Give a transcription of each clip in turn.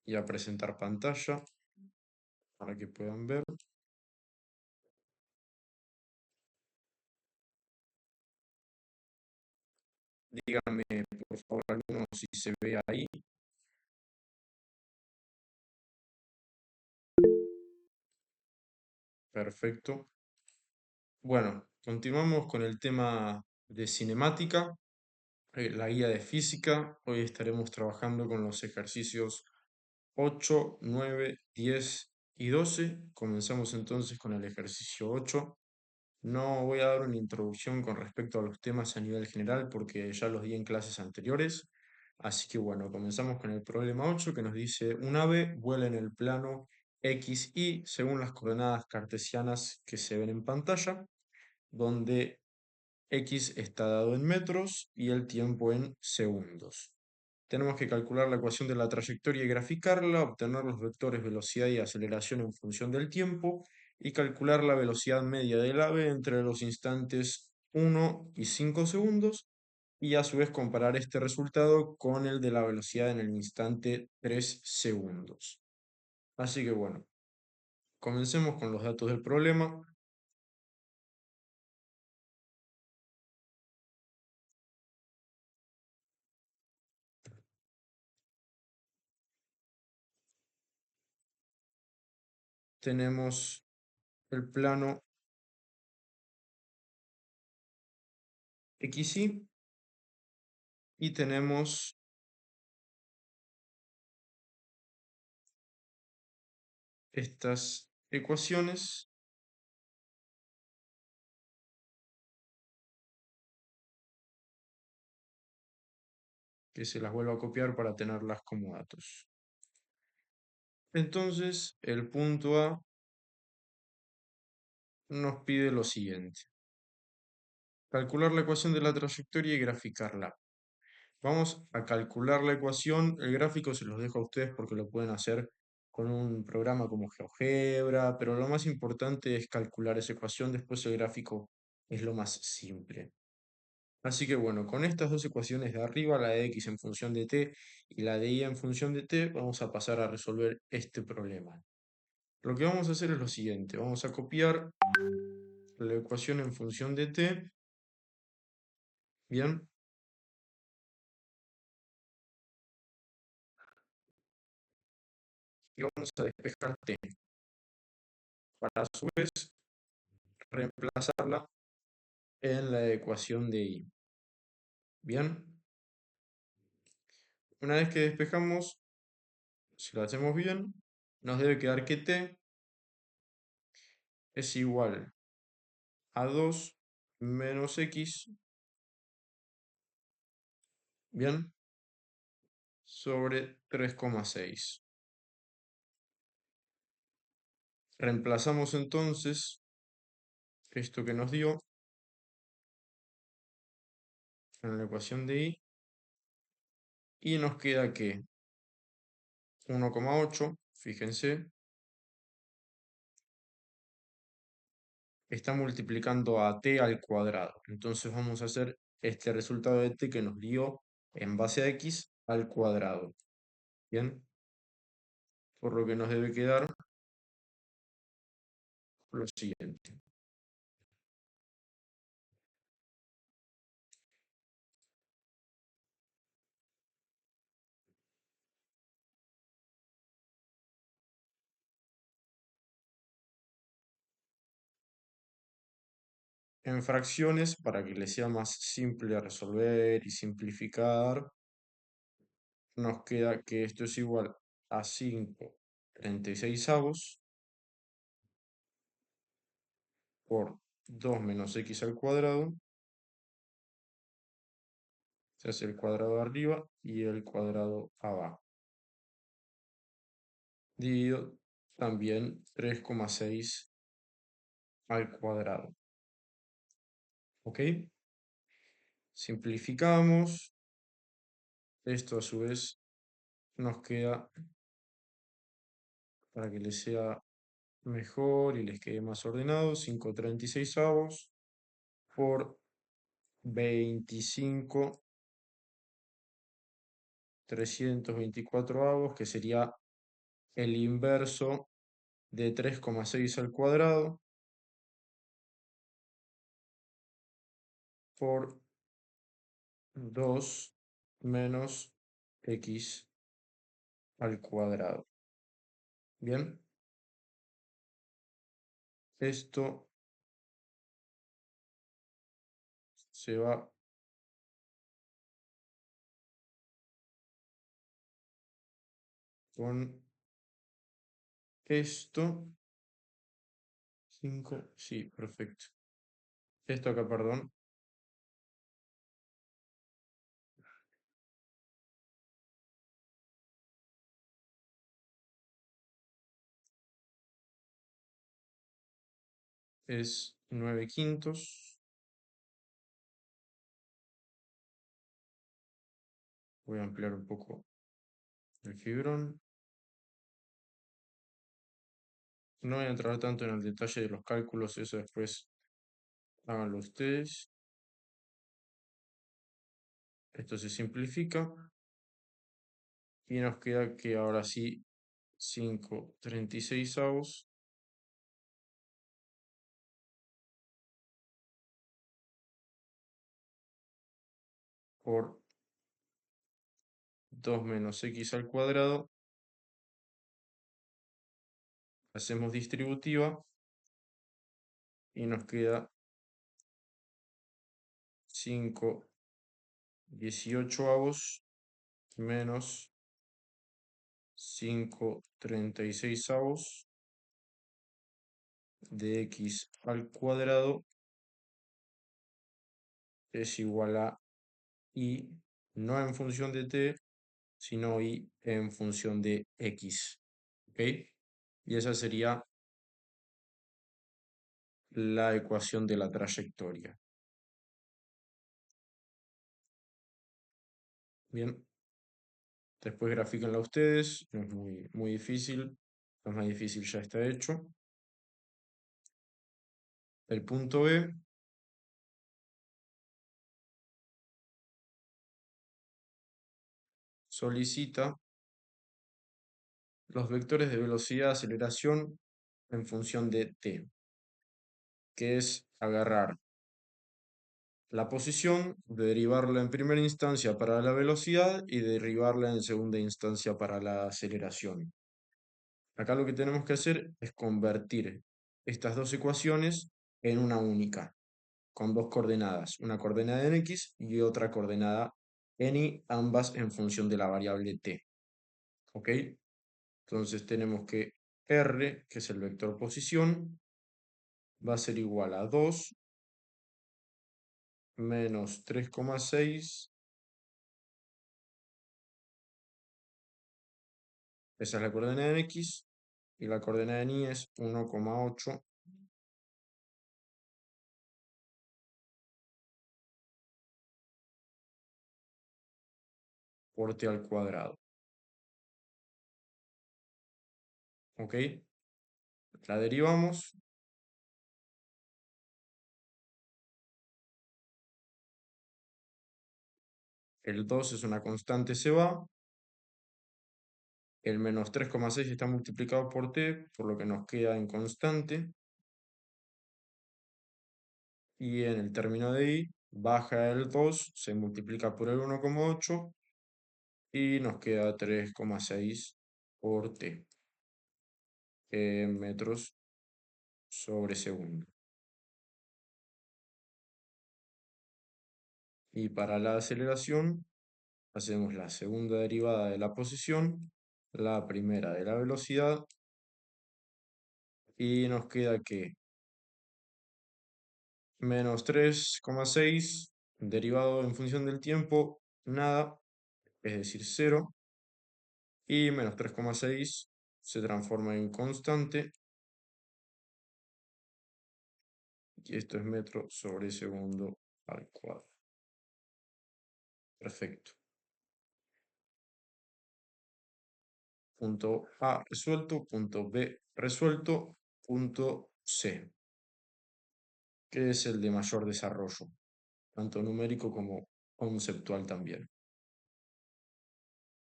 y a presentar pantalla para que puedan ver. Díganme, por favor, alguno si se ve ahí. Perfecto. Bueno, continuamos con el tema de cinemática, la guía de física. Hoy estaremos trabajando con los ejercicios 8, 9, 10 y 12. Comenzamos entonces con el ejercicio 8. No voy a dar una introducción con respecto a los temas a nivel general porque ya los di en clases anteriores. Así que bueno, comenzamos con el problema 8 que nos dice un ave vuela en el plano X, Y según las coordenadas cartesianas que se ven en pantalla, donde X está dado en metros y el tiempo en segundos. Tenemos que calcular la ecuación de la trayectoria y graficarla, obtener los vectores velocidad y aceleración en función del tiempo y calcular la velocidad media del ave entre los instantes 1 y 5 segundos y a su vez comparar este resultado con el de la velocidad en el instante 3 segundos. Así que bueno, comencemos con los datos del problema. Tenemos el plano XY y tenemos estas ecuaciones que se las vuelvo a copiar para tenerlas como datos. Entonces, el punto A nos pide lo siguiente. Calcular la ecuación de la trayectoria y graficarla. Vamos a calcular la ecuación. El gráfico se los dejo a ustedes porque lo pueden hacer con un programa como GeoGebra, pero lo más importante es calcular esa ecuación. Después el gráfico es lo más simple. Así que bueno, con estas dos ecuaciones de arriba, la de x en función de t y la de y en función de t, vamos a pasar a resolver este problema. Lo que vamos a hacer es lo siguiente, vamos a copiar la ecuación en función de t, bien, y vamos a despejar t, para a su vez reemplazarla en la ecuación de y. Bien, una vez que despejamos, si lo hacemos bien, nos debe quedar que t es igual a 2 menos x, bien, sobre 3,6. Reemplazamos entonces esto que nos dio en la ecuación de y nos queda que 1,8, fíjense, está multiplicando a t al cuadrado. Entonces vamos a hacer este resultado de t que nos dio en base a x al cuadrado. Bien, por lo que nos debe quedar lo siguiente. En fracciones, para que les sea más simple resolver y simplificar, nos queda que esto es igual a 5,36 por 2 menos x al cuadrado, se hace el cuadrado arriba y el cuadrado abajo, dividido también 3,6 al cuadrado. ¿Ok? Simplificamos, esto a su vez nos queda, para que les sea mejor y les quede más ordenado, 5,36 por 25,324, que sería el inverso de 3,6 al cuadrado por 2 menos x al cuadrado. Bien, esto se va con esto. 5, sí, perfecto. Esto acá, perdón, es 9 quintos. Voy a ampliar un poco el fibrón. No voy a entrar tanto en el detalle de los cálculos, eso después háganlo ustedes. Esto se simplifica y nos queda que ahora sí 5,36 por 2 menos x al cuadrado. Hacemos distributiva y nos queda 5,18 menos 5,36 de x al cuadrado es igual a y, no en función de t, sino y en función de x. ¿Ok? Y esa sería la ecuación de la trayectoria. Bien, después grafíquenla ustedes, no es muy difícil, lo más difícil ya está hecho. El punto B solicita los vectores de velocidad, aceleración en función de t, que es agarrar la posición, derivarla en primera instancia para la velocidad y derivarla en segunda instancia para la aceleración. Acá lo que tenemos que hacer es convertir estas dos ecuaciones en una única, con dos coordenadas, una coordenada en x y otra coordenada en y, ambas en función de la variable t. ¿Ok? Entonces tenemos que r, que es el vector posición, va a ser igual a 2 menos 3,6. Esa es la coordenada en x y la coordenada en y es 1,8 por t al cuadrado. ¿Ok? La derivamos. El 2 es una constante, se va. El menos 3,6 está multiplicado por t, por lo que nos queda en constante. Y en el término de y, baja el 2, se multiplica por el 1,8 y nos queda 3,6 por t, en metros sobre segundo. Y para la aceleración, hacemos la segunda derivada de la posición, la primera de la velocidad, y nos queda que menos 3,6 derivado en función del tiempo, nada, es decir, 0, y menos 3,6 se transforma en constante, y esto es metro sobre segundo al cuadrado. Perfecto. Punto A resuelto, punto B resuelto, punto C, que es el de mayor desarrollo, tanto numérico como conceptual también.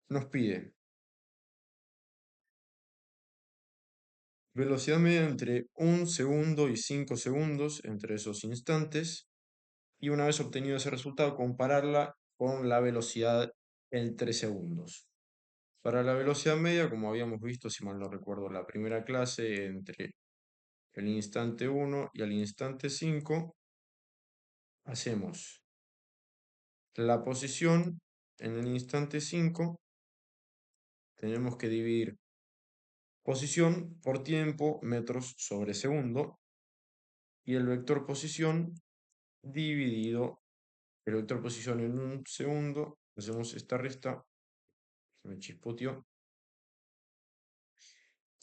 Nos pide Velocidad media entre 1 segundo y 5 segundos entre esos instantes. Y una vez obtenido ese resultado, compararla con la velocidad en 3 segundos. Para la velocidad media, como habíamos visto, si mal no recuerdo, la primera clase, entre el instante 1 y el instante 5, hacemos la posición en el instante 5, tenemos que dividir posición por tiempo, metros sobre segundo, y el vector posición dividido, el vector posición en un segundo, hacemos esta resta, se me chispoteó,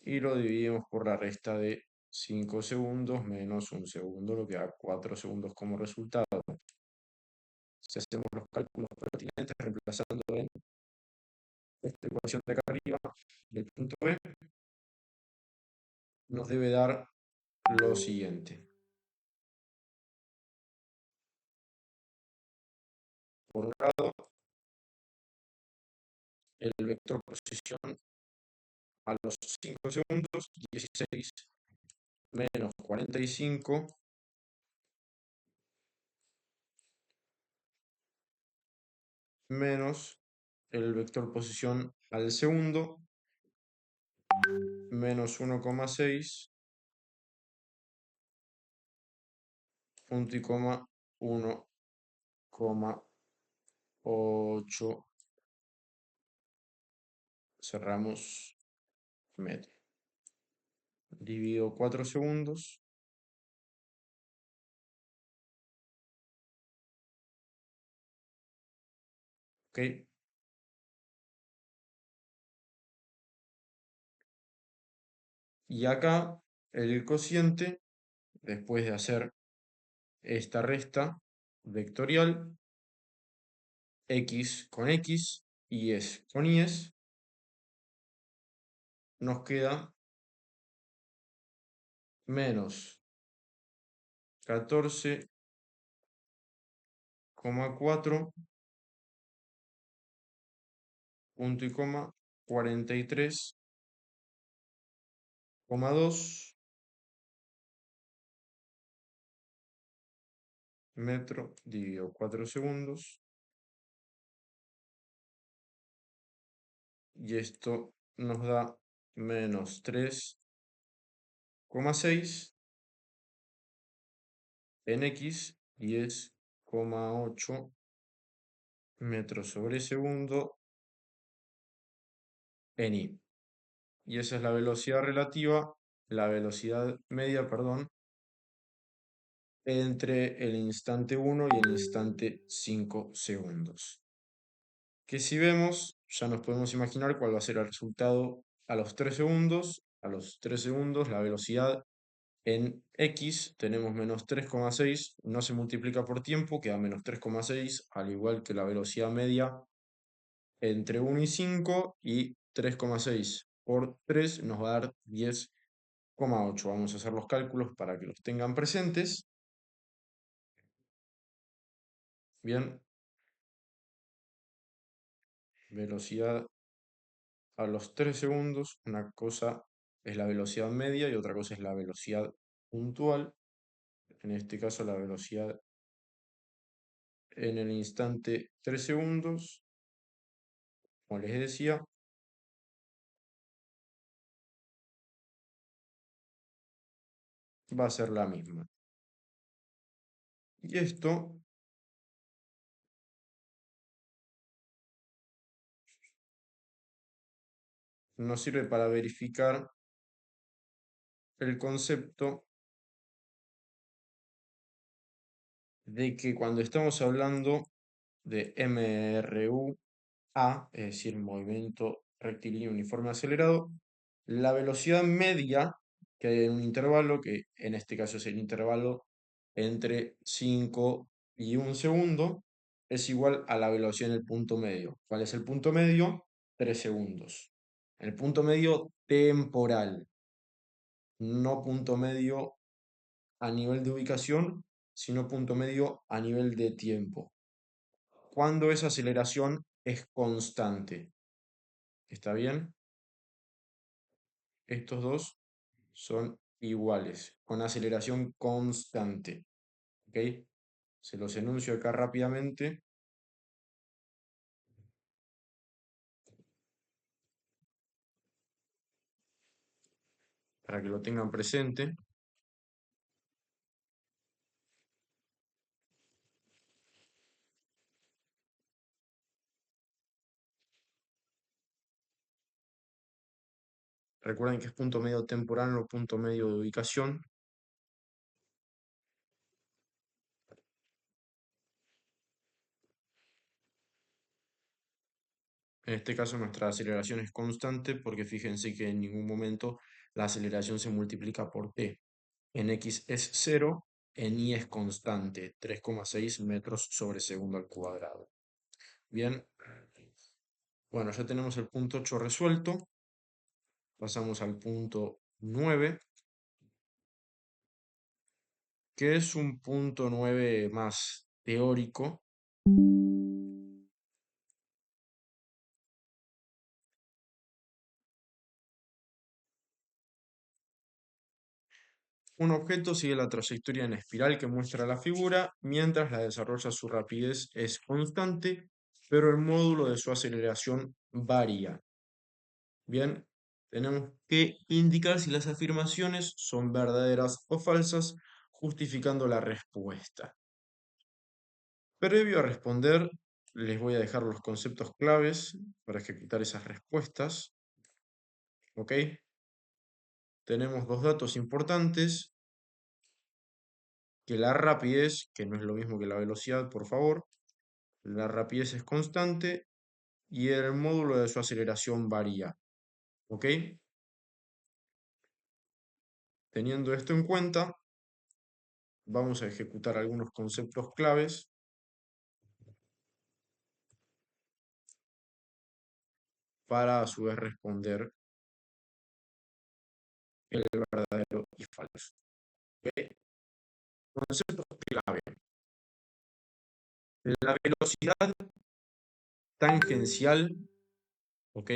y lo dividimos por la resta de 5 segundos menos un segundo, lo que da 4 segundos como resultado. Si hacemos los cálculos pertinentes reemplazando en esta ecuación de acá arriba y el punto B, nos debe dar lo siguiente. Por un lado, el vector posición a los 5 segundos, 16 menos 45, menos el vector posición al segundo, menos 1,6, punto y coma, 1,8, cerramos metro. Divido 4 segundos, ¿ok? Y acá el cociente, después de hacer esta resta vectorial, x con x, y es con y, nos queda menos 14,4, punto y coma, 43,2 metro dividido 4 segundos, y esto nos da menos 3,6 en x, 10,8 metros sobre segundo en y. Y esa es la velocidad relativa, la velocidad media, perdón, entre el instante 1 y el instante 5 segundos. Que si vemos, ya nos podemos imaginar cuál va a ser el resultado a los 3 segundos. A los 3 segundos la velocidad en x tenemos menos 3,6, no se multiplica por tiempo, queda menos 3,6, al igual que la velocidad media entre 1 y 5, y 3,6 por 3 nos va a dar 10,8. Vamos a hacer los cálculos para que los tengan presentes. Bien, velocidad a los 3 segundos, una cosa es la velocidad media y otra cosa es la velocidad puntual. En este caso la velocidad en el instante 3 segundos, como les decía, va a ser la misma. Y esto nos sirve para verificar el concepto de que cuando estamos hablando de MRU-A, es decir, movimiento rectilíneo uniforme acelerado, la velocidad media que hay en un intervalo, que en este caso es el intervalo entre 5 y 1 segundo, es igual a la velocidad en el punto medio. ¿Cuál es el punto medio? 3 segundos. El punto medio temporal, no punto medio a nivel de ubicación, sino punto medio a nivel de tiempo. Cuando esa aceleración es constante. ¿Está bien? Estos dos son iguales, con aceleración constante. ¿Ok? Se los enuncio acá rápidamente para que lo tengan presente. Recuerden que es punto medio temporal, no punto medio de ubicación. En este caso nuestra aceleración es constante porque fíjense que en ningún momento la aceleración se multiplica por t. En x es 0, en y es constante, 3,6 metros sobre segundo al cuadrado. Bien, bueno, ya tenemos el punto 8 resuelto. Pasamos al punto 9, que es un punto 9 más teórico. Un objeto sigue la trayectoria en espiral que muestra la figura, mientras la desarrolla su rapidez es constante, pero el módulo de su aceleración varía. Bien, tenemos que indicar si las afirmaciones son verdaderas o falsas, justificando la respuesta. Previo a responder, les voy a dejar los conceptos claves para ejecutar esas respuestas. ¿Ok? Tenemos dos datos importantes, que la rapidez, que no es lo mismo que la velocidad, por favor, la rapidez es constante y el módulo de su aceleración varía. ¿Ok? Teniendo esto en cuenta, vamos a ejecutar algunos conceptos claves para a su vez responder el verdadero y falso. ¿Ok? Conceptos clave. La velocidad tangencial, ¿ok?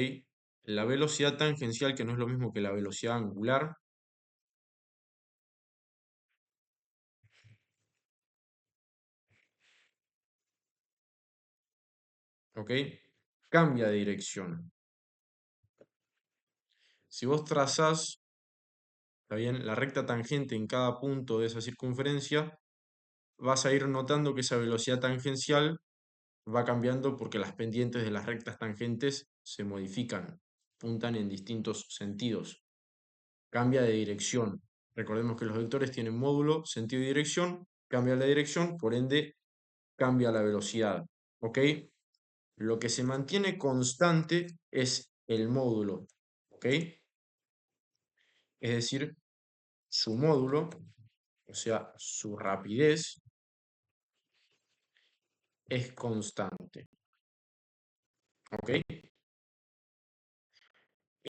La velocidad tangencial, que no es lo mismo que la velocidad angular, ¿ok? Cambia de dirección. Si vos trazás, ¿está bien?, la recta tangente en cada punto de esa circunferencia, vas a ir notando que esa velocidad tangencial va cambiando porque las pendientes de las rectas tangentes se modifican, puntan en distintos sentidos. Cambia de dirección. Recordemos que los vectores tienen módulo, sentido y dirección. Cambia la dirección, por ende, cambia la velocidad. ¿Ok? Lo que se mantiene constante es el módulo. ¿Ok? Es decir, su módulo, o sea, su rapidez, es constante. ¿Ok?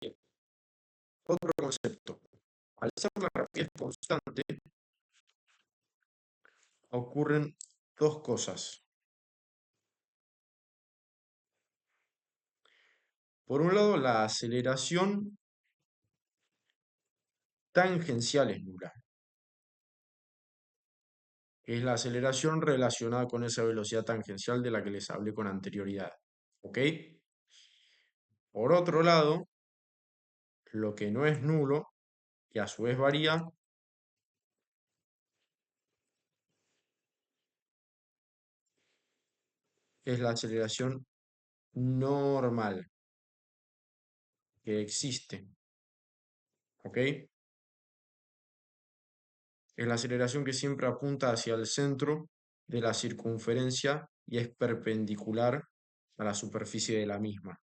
Bien. Otro concepto. Al ser la rapidez constante, ocurren dos cosas. Por un lado, la aceleración tangencial es nula, que es la aceleración relacionada con esa velocidad tangencial de la que les hablé con anterioridad. ¿Ok? Por otro lado, lo que no es nulo, y a su vez varía, es la aceleración normal que existe. ¿Ok? Es la aceleración que siempre apunta hacia el centro de la circunferencia y es perpendicular a la superficie de la misma.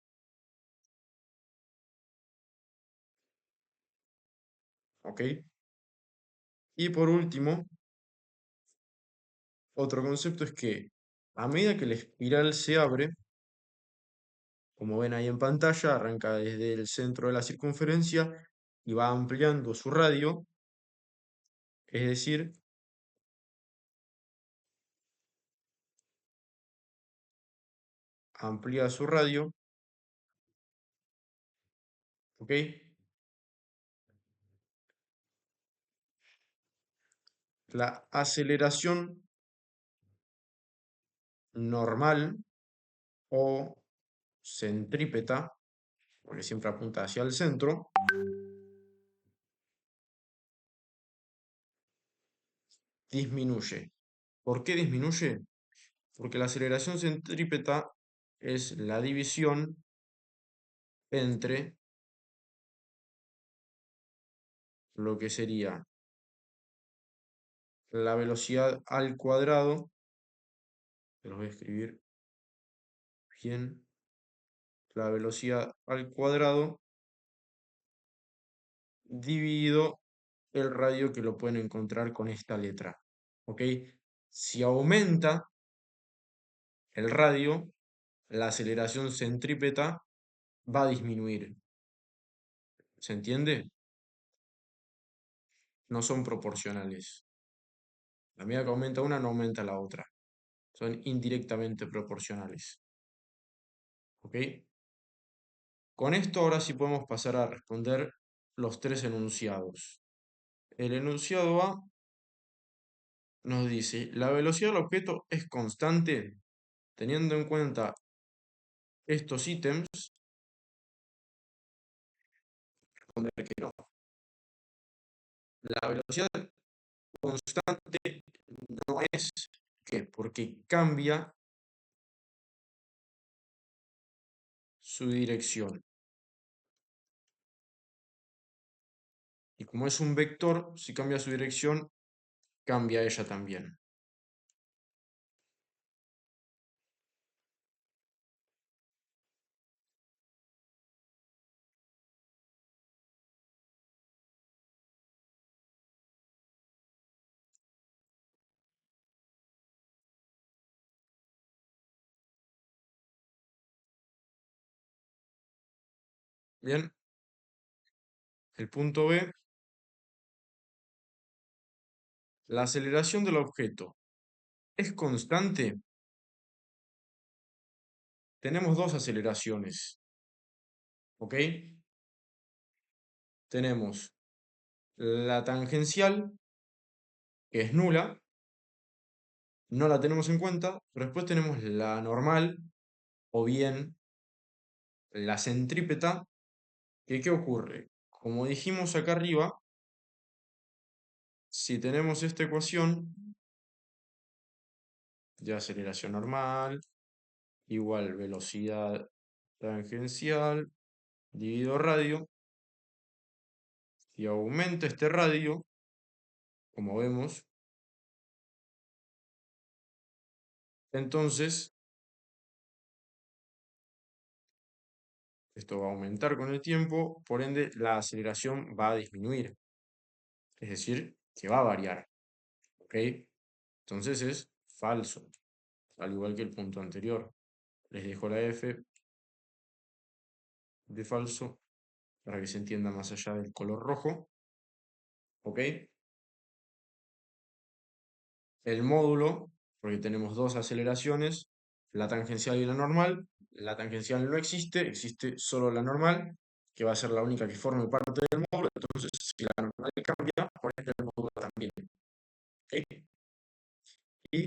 ¿Ok? Y por último, otro concepto es que a medida que la espiral se abre, como ven ahí en pantalla, arranca desde el centro de la circunferencia y va ampliando su radio, es decir, amplía su radio, ¿ok? la aceleración normal o centrípeta, porque siempre apunta hacia el centro, disminuye. ¿Por qué disminuye? Porque la aceleración centrípeta es la división entre lo que sería la velocidad al cuadrado, te lo voy a escribir bien, la velocidad al cuadrado dividido el radio, que lo pueden encontrar con esta letra. ¿Ok? Si aumenta el radio, la aceleración centrípeta va a disminuir. ¿Se entiende? No son proporcionales. A medida que aumenta una, no aumenta la otra. Son indirectamente proporcionales. ¿Ok? Con esto ahora sí podemos pasar a responder los tres enunciados. El enunciado A nos dice, la velocidad del objeto es constante teniendo en cuenta estos ítems. Responder que no. La velocidad constante no es. ¿Qué? Porque cambia su dirección. Y como es un vector, si cambia su dirección, cambia ella también. Bien, el punto B, la aceleración del objeto es constante. Tenemos dos aceleraciones, ¿ok? Tenemos la tangencial, que es nula, no la tenemos en cuenta, pero después tenemos la normal, o bien la centrípeta, que ¿qué ocurre? Como dijimos acá arriba, si tenemos esta ecuación de aceleración normal, igual velocidad tangencial, dividido radio, y aumenta este radio, como vemos, entonces esto va a aumentar con el tiempo, por ende la aceleración va a disminuir, es decir, que va a variar, ¿ok? Entonces es falso, al igual que el punto anterior. Les dejo la F de falso para que se entienda más allá del color rojo, ¿ok? El módulo, porque tenemos dos aceleraciones, la tangencial y la normal. La tangencial no existe, existe solo la normal, que va a ser la única que forme parte del módulo. Entonces, si la normal cambia, por ende el módulo también. ¿Ok? Y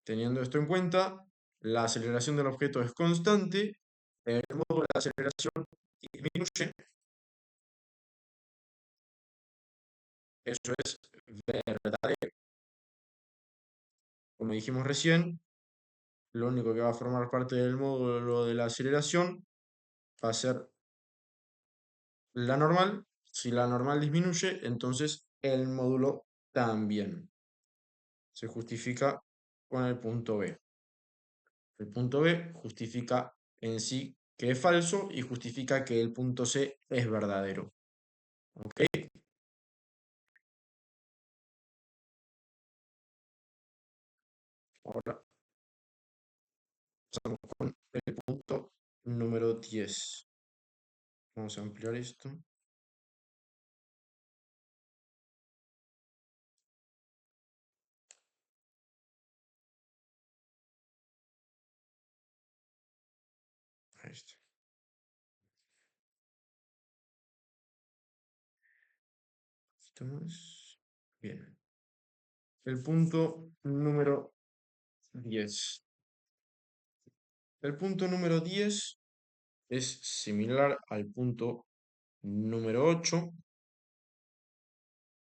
teniendo esto en cuenta, la aceleración del objeto es constante, el módulo de la aceleración disminuye, eso es verdadero. Como dijimos recién, lo único que va a formar parte del módulo de la aceleración va a ser la normal. Si la normal disminuye, entonces el módulo también. Se justifica con el punto B. El punto B justifica en sí que es falso y justifica que el punto C es verdadero. ¿Ok? Ahora pasamos con el punto número 10. Vamos a ampliar esto. Ahí está. poquito más. Bien. El punto número 10. El punto número 10 es similar al punto número 8,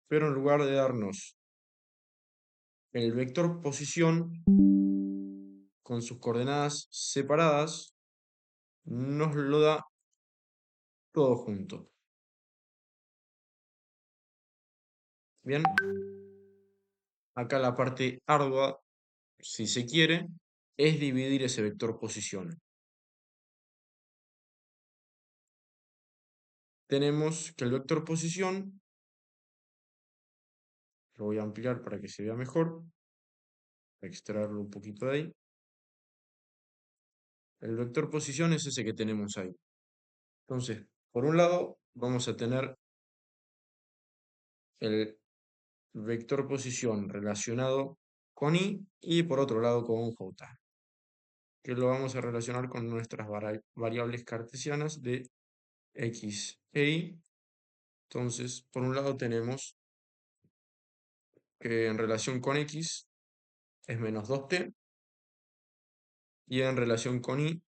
pero en lugar de darnos el vector posición con sus coordenadas separadas, nos lo da todo junto. Bien, acá la parte ardua, si se quiere, es dividir ese vector posición. Tenemos que el vector posición, lo voy a ampliar para que se vea mejor, extraerlo un poquito de ahí. El vector posición es ese que tenemos ahí. Entonces, por un lado, vamos a tener el vector posición relacionado con i y por otro lado con j, que lo vamos a relacionar con nuestras variables cartesianas de x e y. Entonces, por un lado tenemos que en relación con x es menos 2t y en relación con y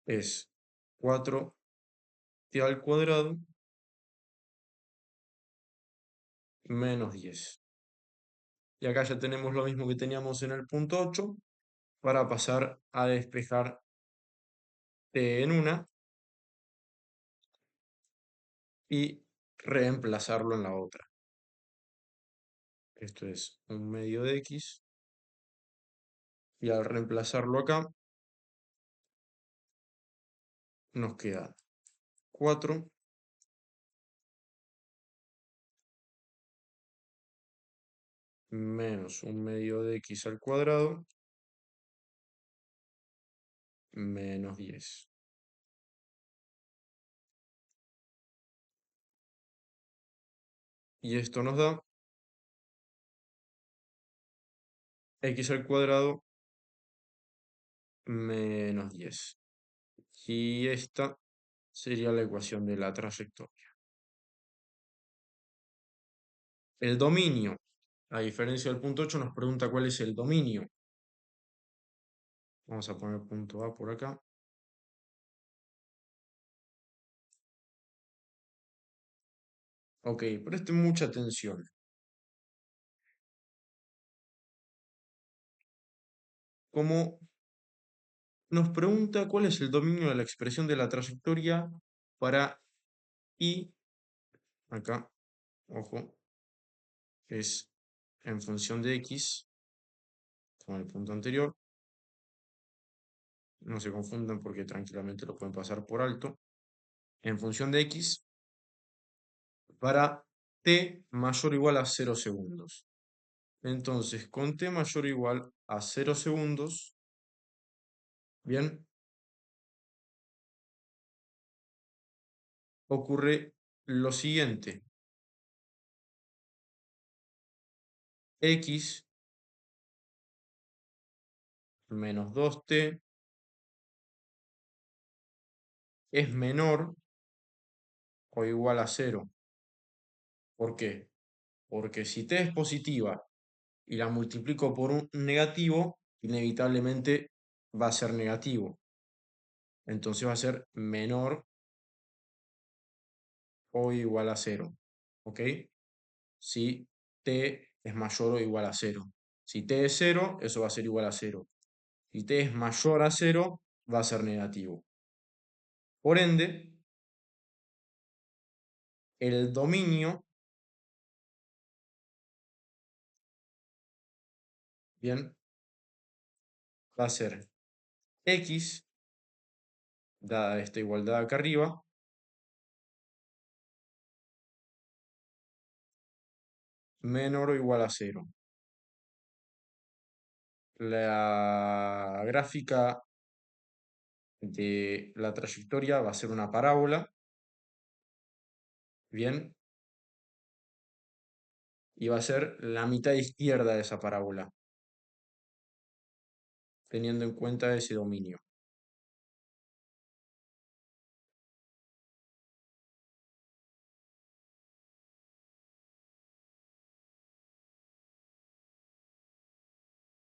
es 4t al cuadrado menos 10. Y acá ya tenemos lo mismo que teníamos en el punto 8 para pasar a despejar t en una y reemplazarlo en la otra. Esto es un medio de x y al reemplazarlo acá nos queda 4 menos un medio de x al cuadrado menos 10. Y esto nos da x al cuadrado menos 10. Y esta sería la ecuación de la trayectoria. El dominio, a diferencia del punto 8, nos pregunta cuál es el dominio. Vamos a poner punto A por acá. Ok, presten mucha atención. Como nos pregunta cuál es el dominio de la expresión de la trayectoria para y, acá, ojo, es en función de x, como el punto anterior. No se confundan porque tranquilamente lo pueden pasar por alto. En función de x para t mayor o igual a 0 segundos. Entonces, con t mayor o igual a 0 segundos, bien, ocurre lo siguiente. X menos 2t es menor o igual a 0. ¿Por qué? Porque si t es positiva y la multiplico por un negativo, inevitablemente va a ser negativo. Entonces va a ser menor o igual a 0. ¿Ok? Si t es mayor o igual a 0. Si t es 0, eso va a ser igual a 0. Si t es mayor a 0, va a ser negativo. Por ende, el dominio, bien, va a ser x, dada esta igualdad acá arriba, menor o igual a 0. La gráfica de la trayectoria va a ser una parábola, bien, y va a ser la mitad izquierda de esa parábola. teniendo en cuenta ese dominio.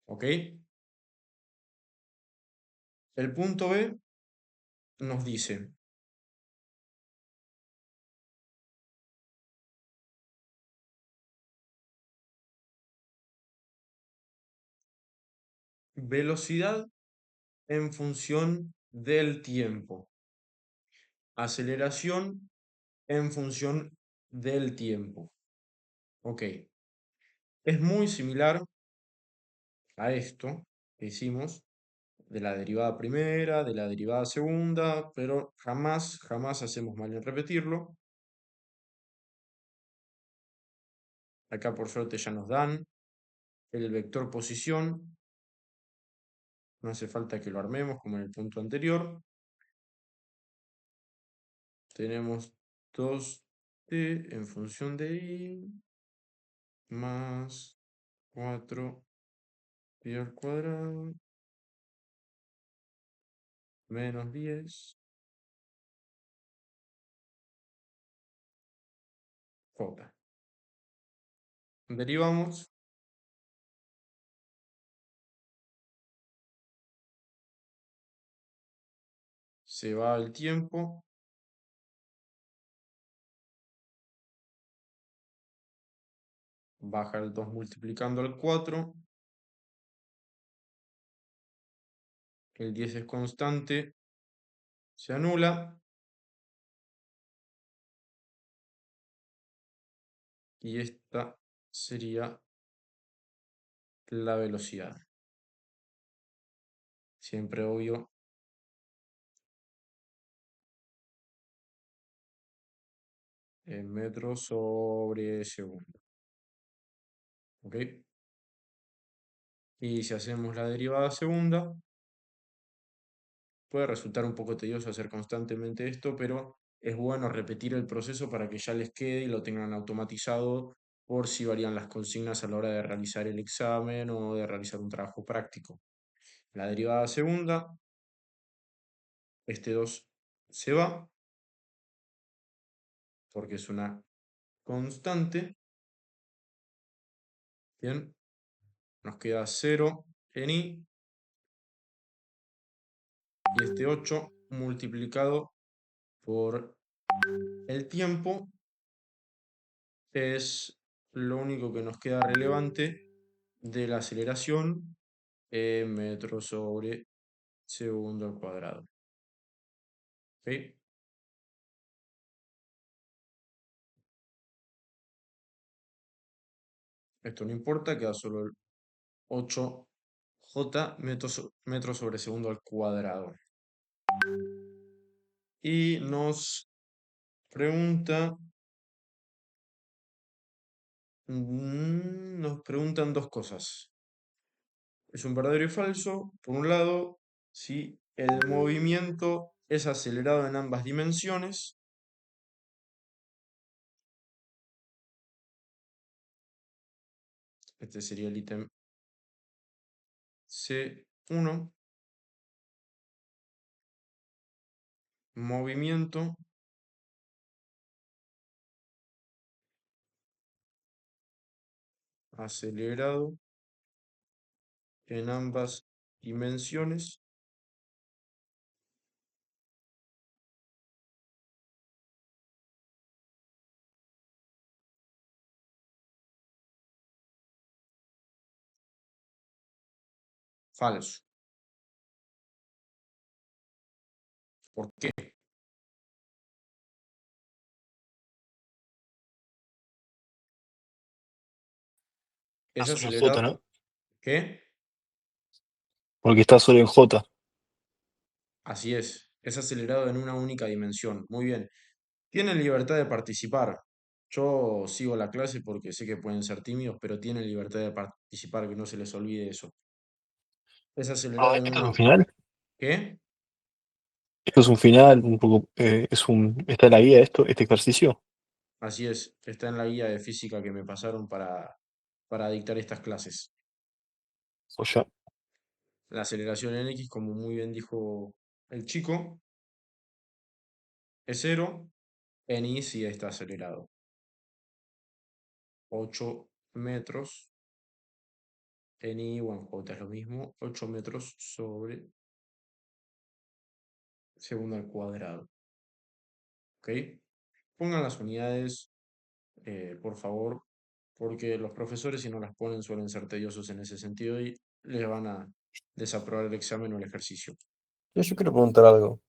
¿Ok? El punto B nos dice velocidad en función del tiempo, aceleración en función del tiempo. Ok, es muy similar a esto que hicimos de la derivada primera, de la derivada segunda, pero jamás hacemos mal en repetirlo. Acá por suerte ya nos dan el vector posición, no hace falta que lo armemos como en el punto anterior. Tenemos 2t en función de i más 4 pi al cuadrado menos 10 j. Derivamos, se va el tiempo, baja el 2 multiplicando al 4, el 10 es constante, se anula, y esta sería la velocidad. Siempre obvio, en metros sobre segundo. ¿Ok? Y si hacemos la derivada segunda, puede resultar un poco tedioso hacer constantemente esto, pero es bueno repetir el proceso para que ya les quede y lo tengan automatizado por si varían las consignas a la hora de realizar el examen o de realizar un trabajo práctico. La derivada segunda, este 2 se va porque es una constante. Bien, nos queda 0 en i y este 8 multiplicado por el tiempo es lo único que nos queda relevante de la aceleración en metros sobre segundo al cuadrado. ¿Ok? Esto no importa, queda solo el 8j metros sobre segundo al cuadrado. Y nos preguntan dos cosas. Es un verdadero y falso. Por un lado, si el movimiento es acelerado en ambas dimensiones. Este sería el ítem C1. Movimiento acelerado en ambas dimensiones. Falso. ¿Por qué? Está Es solo en J, acelerado. ¿no? ¿Qué? Porque está solo en J. Así es. Es acelerado en una única dimensión. Muy bien. Tienen libertad de participar. Yo sigo la clase porque sé que pueden ser tímidos, pero tienen libertad de participar, que no se les olvide eso. Es acelerado en ¿Esto es una... un final? ¿Qué? ¿Esto es un final? Un poco, ¿está en la guía esto, este ejercicio? Así es. Está en la guía de física que me pasaron para dictar estas clases. O ya. La aceleración en X, como muy bien dijo el chico, es cero. En Y sí está acelerado. 8 metros. En Y, bueno, J es lo mismo. 8 metros sobre segundo al cuadrado. ¿Ok? Pongan las unidades, por favor, porque los profesores, si no las ponen, suelen ser tediosos en ese sentido y les van a desaprobar el examen o el ejercicio. Yo quiero preguntar algo.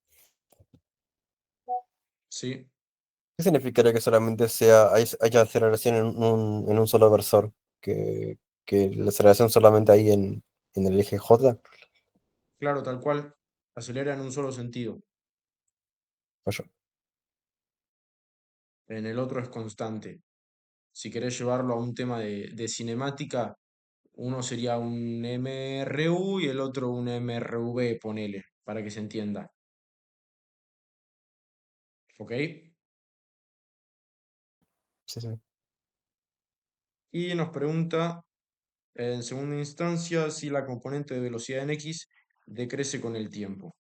¿Sí? ¿Qué significaría que solamente haya aceleración en un solo versor? Que la aceleración solamente hay en el eje J. Claro, tal cual. Acelera en un solo sentido. Vaya. En el otro es constante. Si querés llevarlo a un tema de cinemática, uno sería un MRU y el otro un MRV, ponele, para que se entienda. ¿Ok? Sí, sí. Y nos pregunta, en segunda instancia, si la componente de velocidad en X decrece con el tiempo.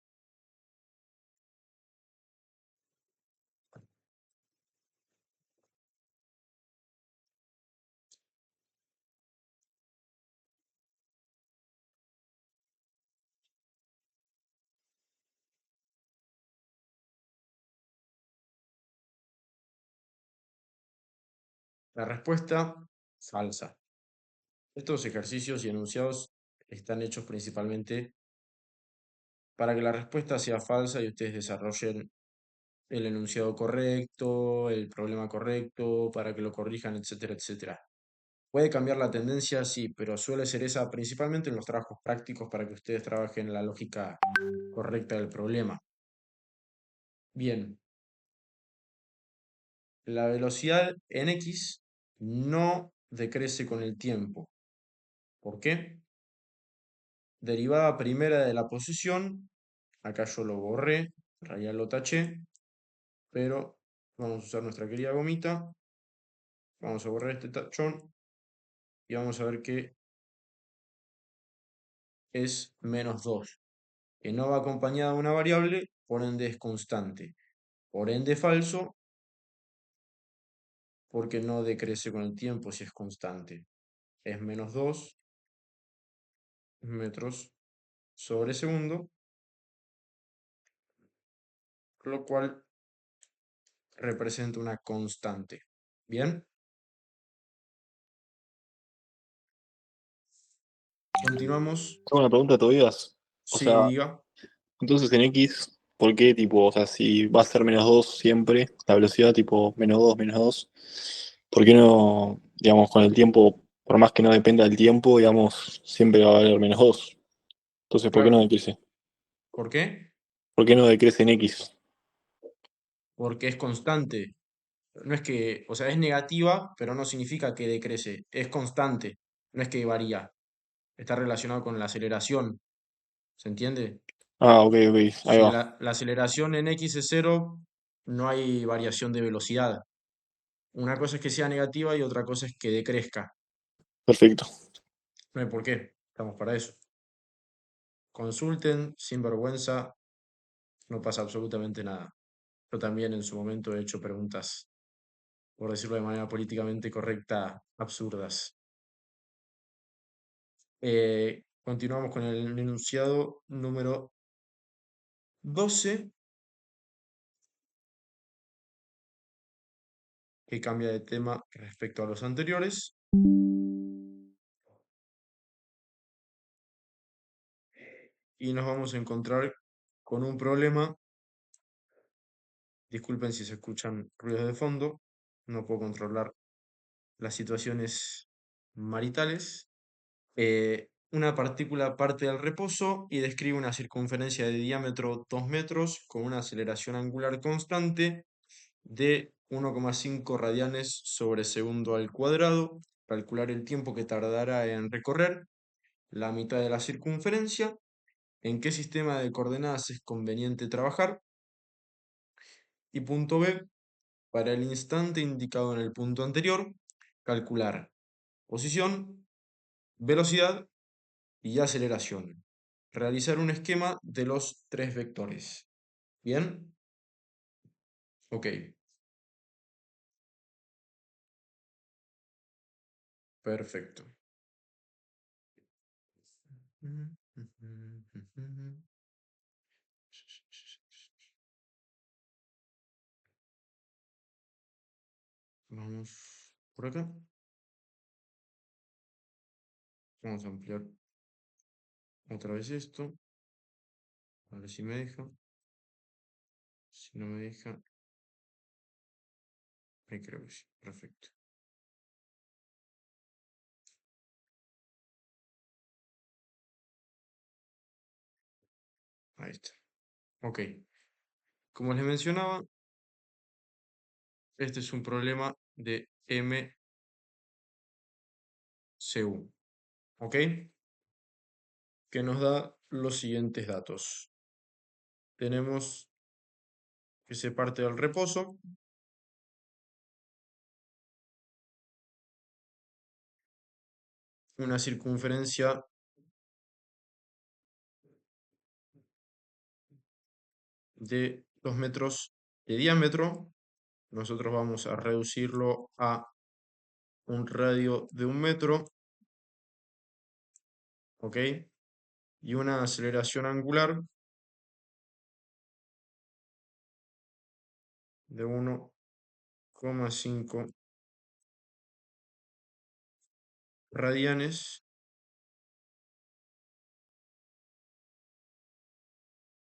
La respuesta, falsa. Estos ejercicios y enunciados están hechos principalmente para que la respuesta sea falsa y ustedes desarrollen el enunciado correcto, el problema correcto, para que lo corrijan, etcétera, etcétera. Puede cambiar la tendencia, sí, pero suele ser esa principalmente en los trabajos prácticos para que ustedes trabajen la lógica correcta del problema. Bien, la velocidad en X no decrece con el tiempo. ¿Por qué? Derivada primera de la posición, acá yo lo borré, en realidad lo taché, pero vamos a usar nuestra querida gomita, vamos a borrar este tachón y vamos a ver que es -2, que no va acompañada de una variable, por ende es constante. Por ende falso, porque no decrece con el tiempo si es constante. Es -2 metros sobre segundo, lo cual representa una constante. Bien, continuamos. Tengo una pregunta todavía. O Sí, sea, diga. entonces en X, ¿por qué tipo, o sea, si va a ser -2 siempre, la velocidad tipo -2 -2, ¿por qué no, digamos, con el tiempo, por más que no dependa del tiempo, digamos, siempre va a valer -2? Entonces, ¿por qué no Claro. decrece? ¿Por qué? ¿Por qué no decrece en X? Porque es constante. No es que, o sea, es negativa, pero no significa que decrece. Es constante. No es que varía. Está relacionado con la aceleración. ¿Se entiende? Ah, ok, ok, ahí Si va. la aceleración en X es cero, no hay variación de velocidad. Una cosa es que sea negativa y otra cosa es que decrezca. Perfecto. No hay por qué. Estamos para eso. Consulten, sin vergüenza, no pasa absolutamente nada. Yo también en su momento he hecho preguntas, por decirlo de manera políticamente correcta, absurdas. Continuamos con el enunciado número 12, que cambia de tema respecto a los anteriores. Y nos vamos a encontrar con un problema. Disculpen si se escuchan ruidos de fondo, no puedo controlar las situaciones maritales. Una partícula parte del reposo y describe una circunferencia de diámetro 2 metros con una aceleración angular constante de 1,5 radianes sobre segundo al cuadrado. Calcular el tiempo que tardará en recorrer la mitad de la circunferencia. ¿En qué sistema de coordenadas es conveniente trabajar? Y punto B, para el instante indicado en el punto anterior, calcular posición, velocidad y aceleración. realizar un esquema de los tres vectores. ¿Bien? Ok, perfecto. Vamos por acá. Vamos a ampliar otra vez esto. A ver si me deja. Si no me deja, ahí creo que sí. Perfecto. Ahí está. Ok. Como les mencionaba, este es un problema de MCU. ¿Ok? Que nos da los siguientes datos. Tenemos que se parte del reposo. Una circunferencia de 2 metros de diámetro. Nosotros vamos a reducirlo a un radio de 1 metro. ¿Ok? Y una aceleración angular de 1,5 radianes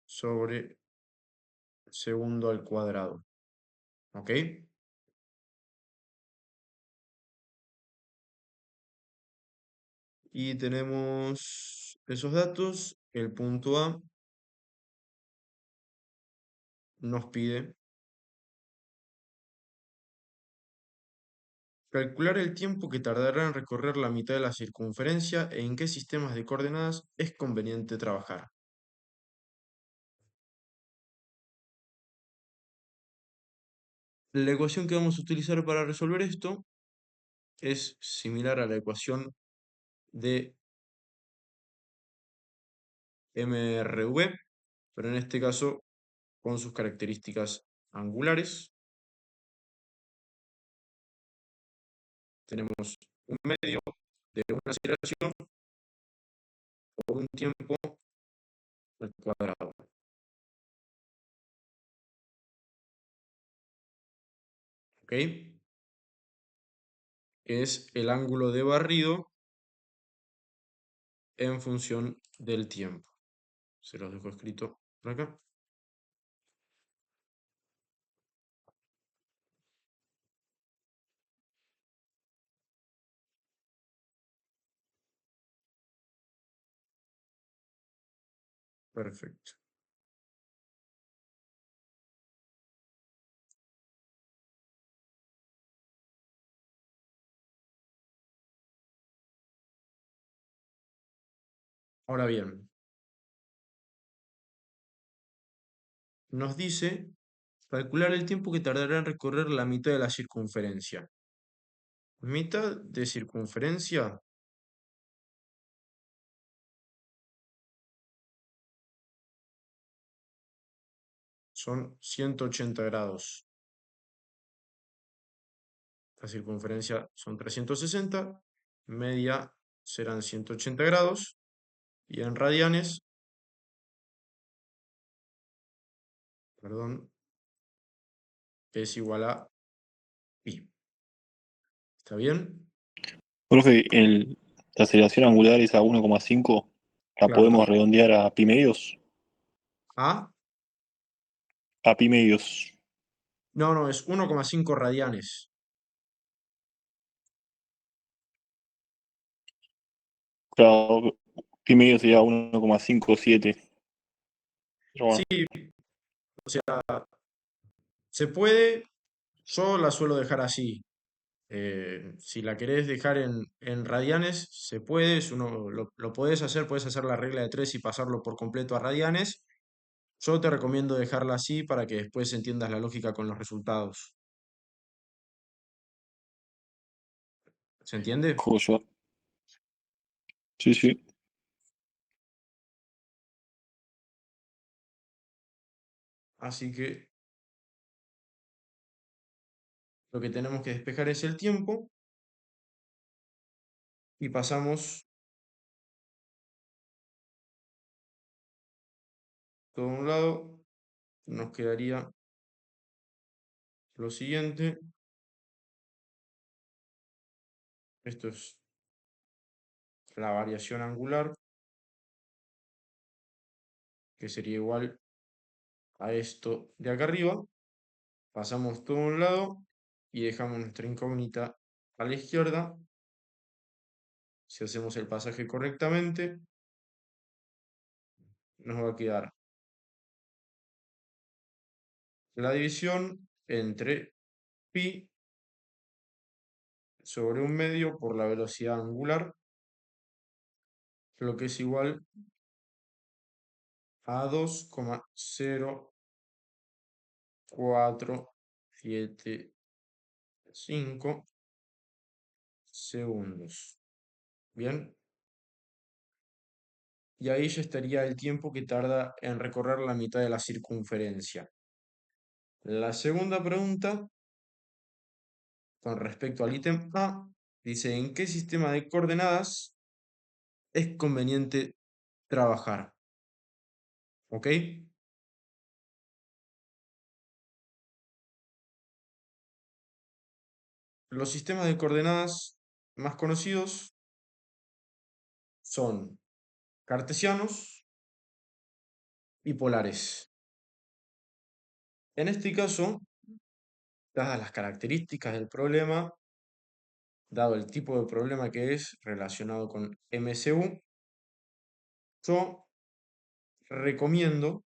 sobre segundo al cuadrado. ¿Ok? Y tenemos esos datos. El punto A nos pide calcular el tiempo que tardará en recorrer la mitad de la circunferencia e en qué sistemas de coordenadas es conveniente trabajar. La ecuación que vamos a utilizar para resolver esto es similar a la ecuación de MRV, pero en este caso con sus características angulares. Tenemos un medio de una aceleración por un tiempo al cuadrado. ¿Ok? Que es el ángulo de barrido en función del tiempo. Se los dejo escrito por acá. Perfecto. Ahora bien, nos dice calcular el tiempo que tardará en recorrer la mitad de la circunferencia. Mitad de circunferencia son 180 grados. La circunferencia son 360, media serán 180 grados y en radianes, perdón, es igual a pi. ¿Está bien? Profe, la aceleración angular es a 1,5, ¿la Claro. podemos redondear a pi medios? ¿A? A pi medios. No, no, es 1,5 radianes. Claro, pi medios sería 1,57. Pero Sí, bueno, o sea, se puede, yo la suelo dejar así. Si la querés dejar en radianes, se puede, lo puedes hacer la regla de 3 y pasarlo por completo a radianes. Yo te recomiendo dejarla así para que después entiendas la lógica con los resultados. ¿Se entiende? joya. Sí, sí. Así que lo que tenemos que despejar es el tiempo y pasamos todo a un lado. Nos quedaría lo siguiente. Esto es la variación angular, que sería igual a esto de acá arriba. Pasamos todo a un lado y dejamos nuestra incógnita a la izquierda. Si hacemos el pasaje correctamente, nos va a quedar la división entre pi sobre un medio por la velocidad angular, lo que es igual a 2,0475 segundos. Bien, y ahí ya estaría el tiempo que tarda en recorrer la mitad de la circunferencia. La segunda pregunta, con respecto al ítem A, dice: ¿en qué sistema de coordenadas es conveniente trabajar? ¿Ok? Los sistemas de coordenadas más conocidos son cartesianos y polares. En este caso, dadas las características del problema, dado el tipo de problema que es relacionado con MSU, yo recomiendo,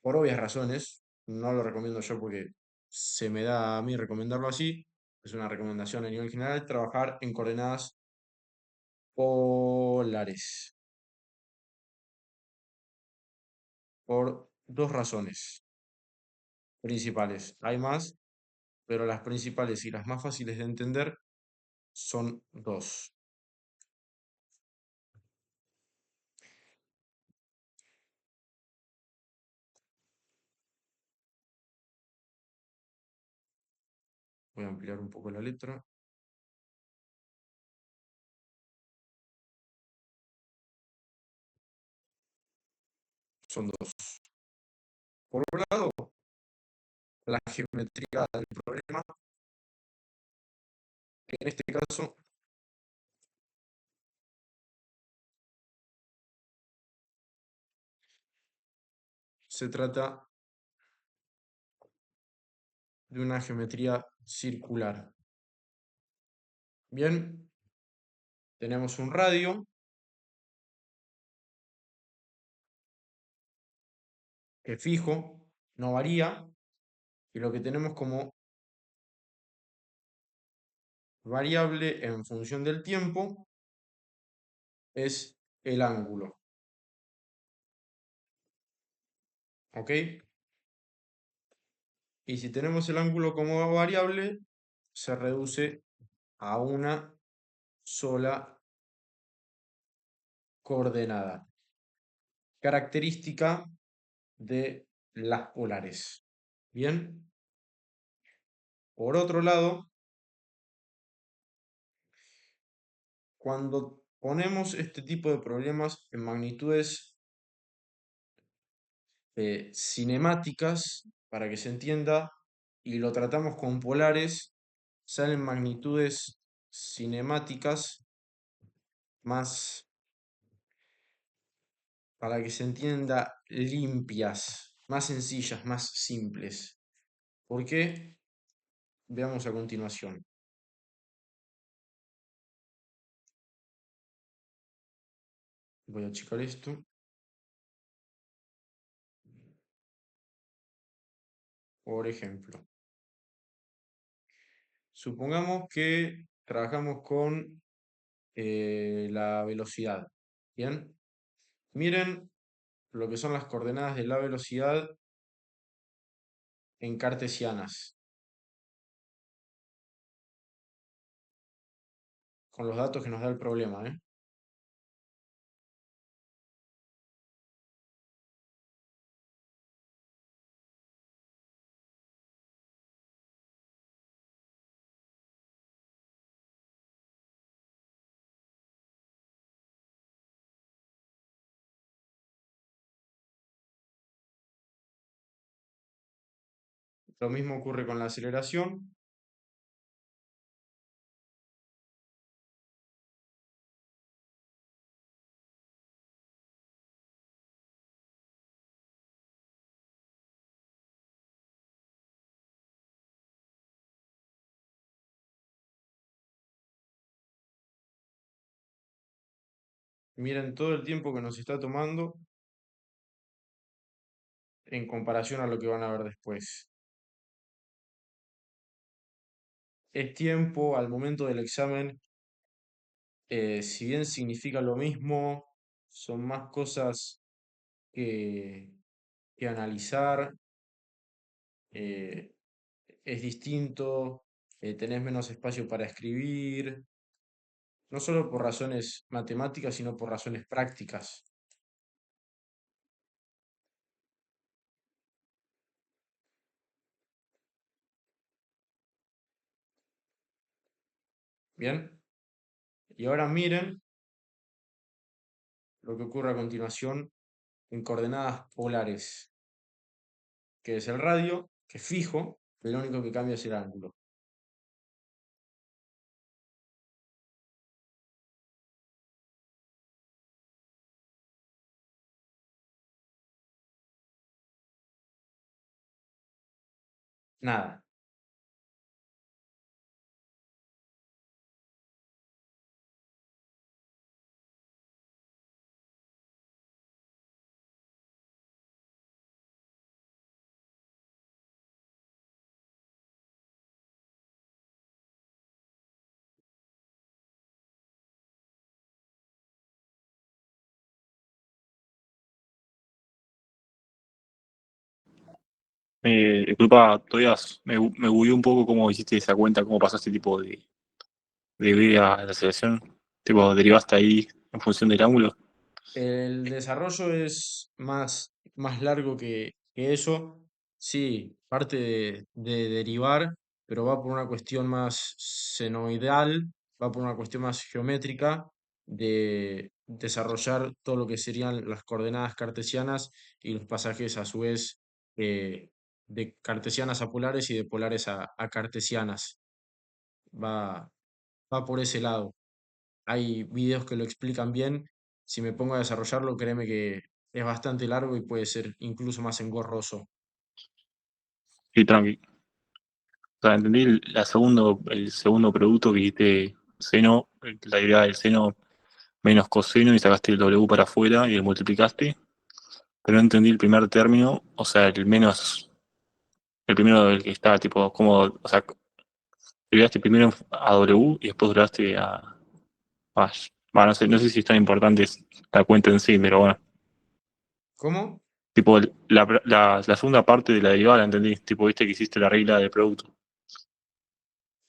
por obvias razones, no lo recomiendo yo porque se me da a mí recomendarlo así, es una recomendación a nivel general, trabajar en coordenadas polares, por dos razones principales. Hay más, pero las principales y las más fáciles de entender son dos. Voy a ampliar un poco la letra. Son dos. Por un lado, la geometría del problema, que en este caso se trata de una geometría circular. Bien, tenemos un radio que es fijo, no varía, y lo que tenemos como variable en función del tiempo es el ángulo. ¿Ok? Y si tenemos el ángulo como variable, se reduce a una sola coordenada, característica de las polares. Bien, por otro lado, cuando ponemos este tipo de problemas en magnitudes cinemáticas, para que se entienda, y lo tratamos con polares, salen magnitudes cinemáticas más, para que se entienda, limpias, más sencillas, más simples. ¿Por qué? Veamos a continuación. Voy a achicar esto. Por ejemplo, supongamos que trabajamos con la velocidad. Bien, miren lo que son las coordenadas de la velocidad en cartesianas, con los datos que nos da el problema, ¿eh? Lo mismo ocurre con la aceleración. Miren todo el tiempo que nos está tomando en comparación a lo que van a ver después. Es tiempo al momento del examen, si bien significa lo mismo, son más cosas que, que analizar, eh, es distinto, tenés menos espacio para escribir, no solo por razones matemáticas, sino por razones prácticas. Bien, y ahora miren lo que ocurre a continuación en coordenadas polares, que es el radio, que es fijo, que lo único que cambia es el ángulo. Nada. Disculpa, todavía me bugueó un poco cómo hiciste esa cuenta, cómo pasaste tipo de B a la selección. Tipo, derivaste ahí en función del ángulo. El desarrollo es más largo que eso. Sí, parte de derivar, pero va por una cuestión más senoidal, va por una cuestión más geométrica de desarrollar todo lo que serían las coordenadas cartesianas y los pasajes a su vez de cartesianas a polares y de polares a cartesianas. Va, va por ese lado. Hay videos que lo explican bien. Si me pongo a desarrollarlo, créeme que es bastante largo y puede ser incluso más engorroso. Sí, tranqui. O sea, entendí el segundo producto que dijiste seno, la idea del seno menos coseno y sacaste el W para afuera y lo multiplicaste. Pero no entendí el primer término, o sea, el primero del que está, tipo, como, o sea, derivaste primero a W y después derivaste a bueno, no sé si es tan importante la cuenta en sí, pero bueno. ¿Cómo? Tipo, la segunda parte de la derivada la entendí. Tipo, viste que hiciste la regla del producto.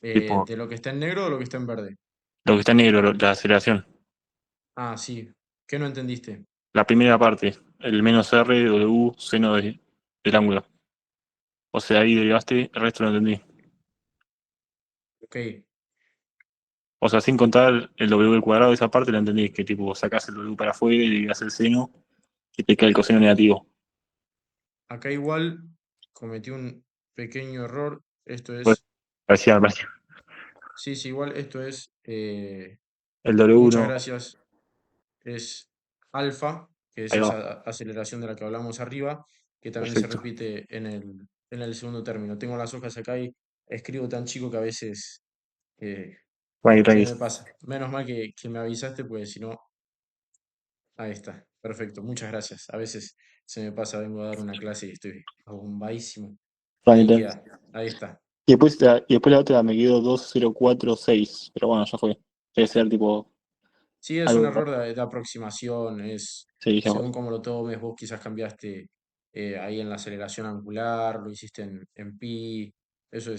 Tipo, ¿De lo que está en negro o lo que está en verde? lo que está en negro, la aceleración. Ah, sí. ¿Qué no entendiste? La primera parte, el menos R, W, seno del ángulo. O sea, ahí derivaste, el resto lo entendí. Ok, O sea, sin contar el W al cuadrado, esa parte la entendí. Que tipo, sacás el W para afuera y derivás el seno y te queda el coseno negativo. acá igual cometí un pequeño error. Esto Pues, es, parecía. sí, sí, igual esto es, El W muchas no, gracias, es alfa, que es ahí va. esa aceleración de la que hablamos arriba, que también se Perfecto. repite en el segundo término. Tengo las hojas acá y escribo tan chico que a veces eh, Tranqui, se tranqui. me pasa. Menos mal que me avisaste, pues si no, ahí está. Perfecto, muchas gracias. A veces se me pasa, vengo a dar una clase y estoy abombadísimo. Y Tranqui, ahí tranqui. queda, ahí está. Y después la otra me quedó 2046. Pero bueno, ya fue. Debe ser tipo Sí, es un algo. error de aproximación, es Sí, según dijimos. cómo lo tomes, vos quizás cambiaste ahí en la aceleración angular, lo hiciste en pi, eso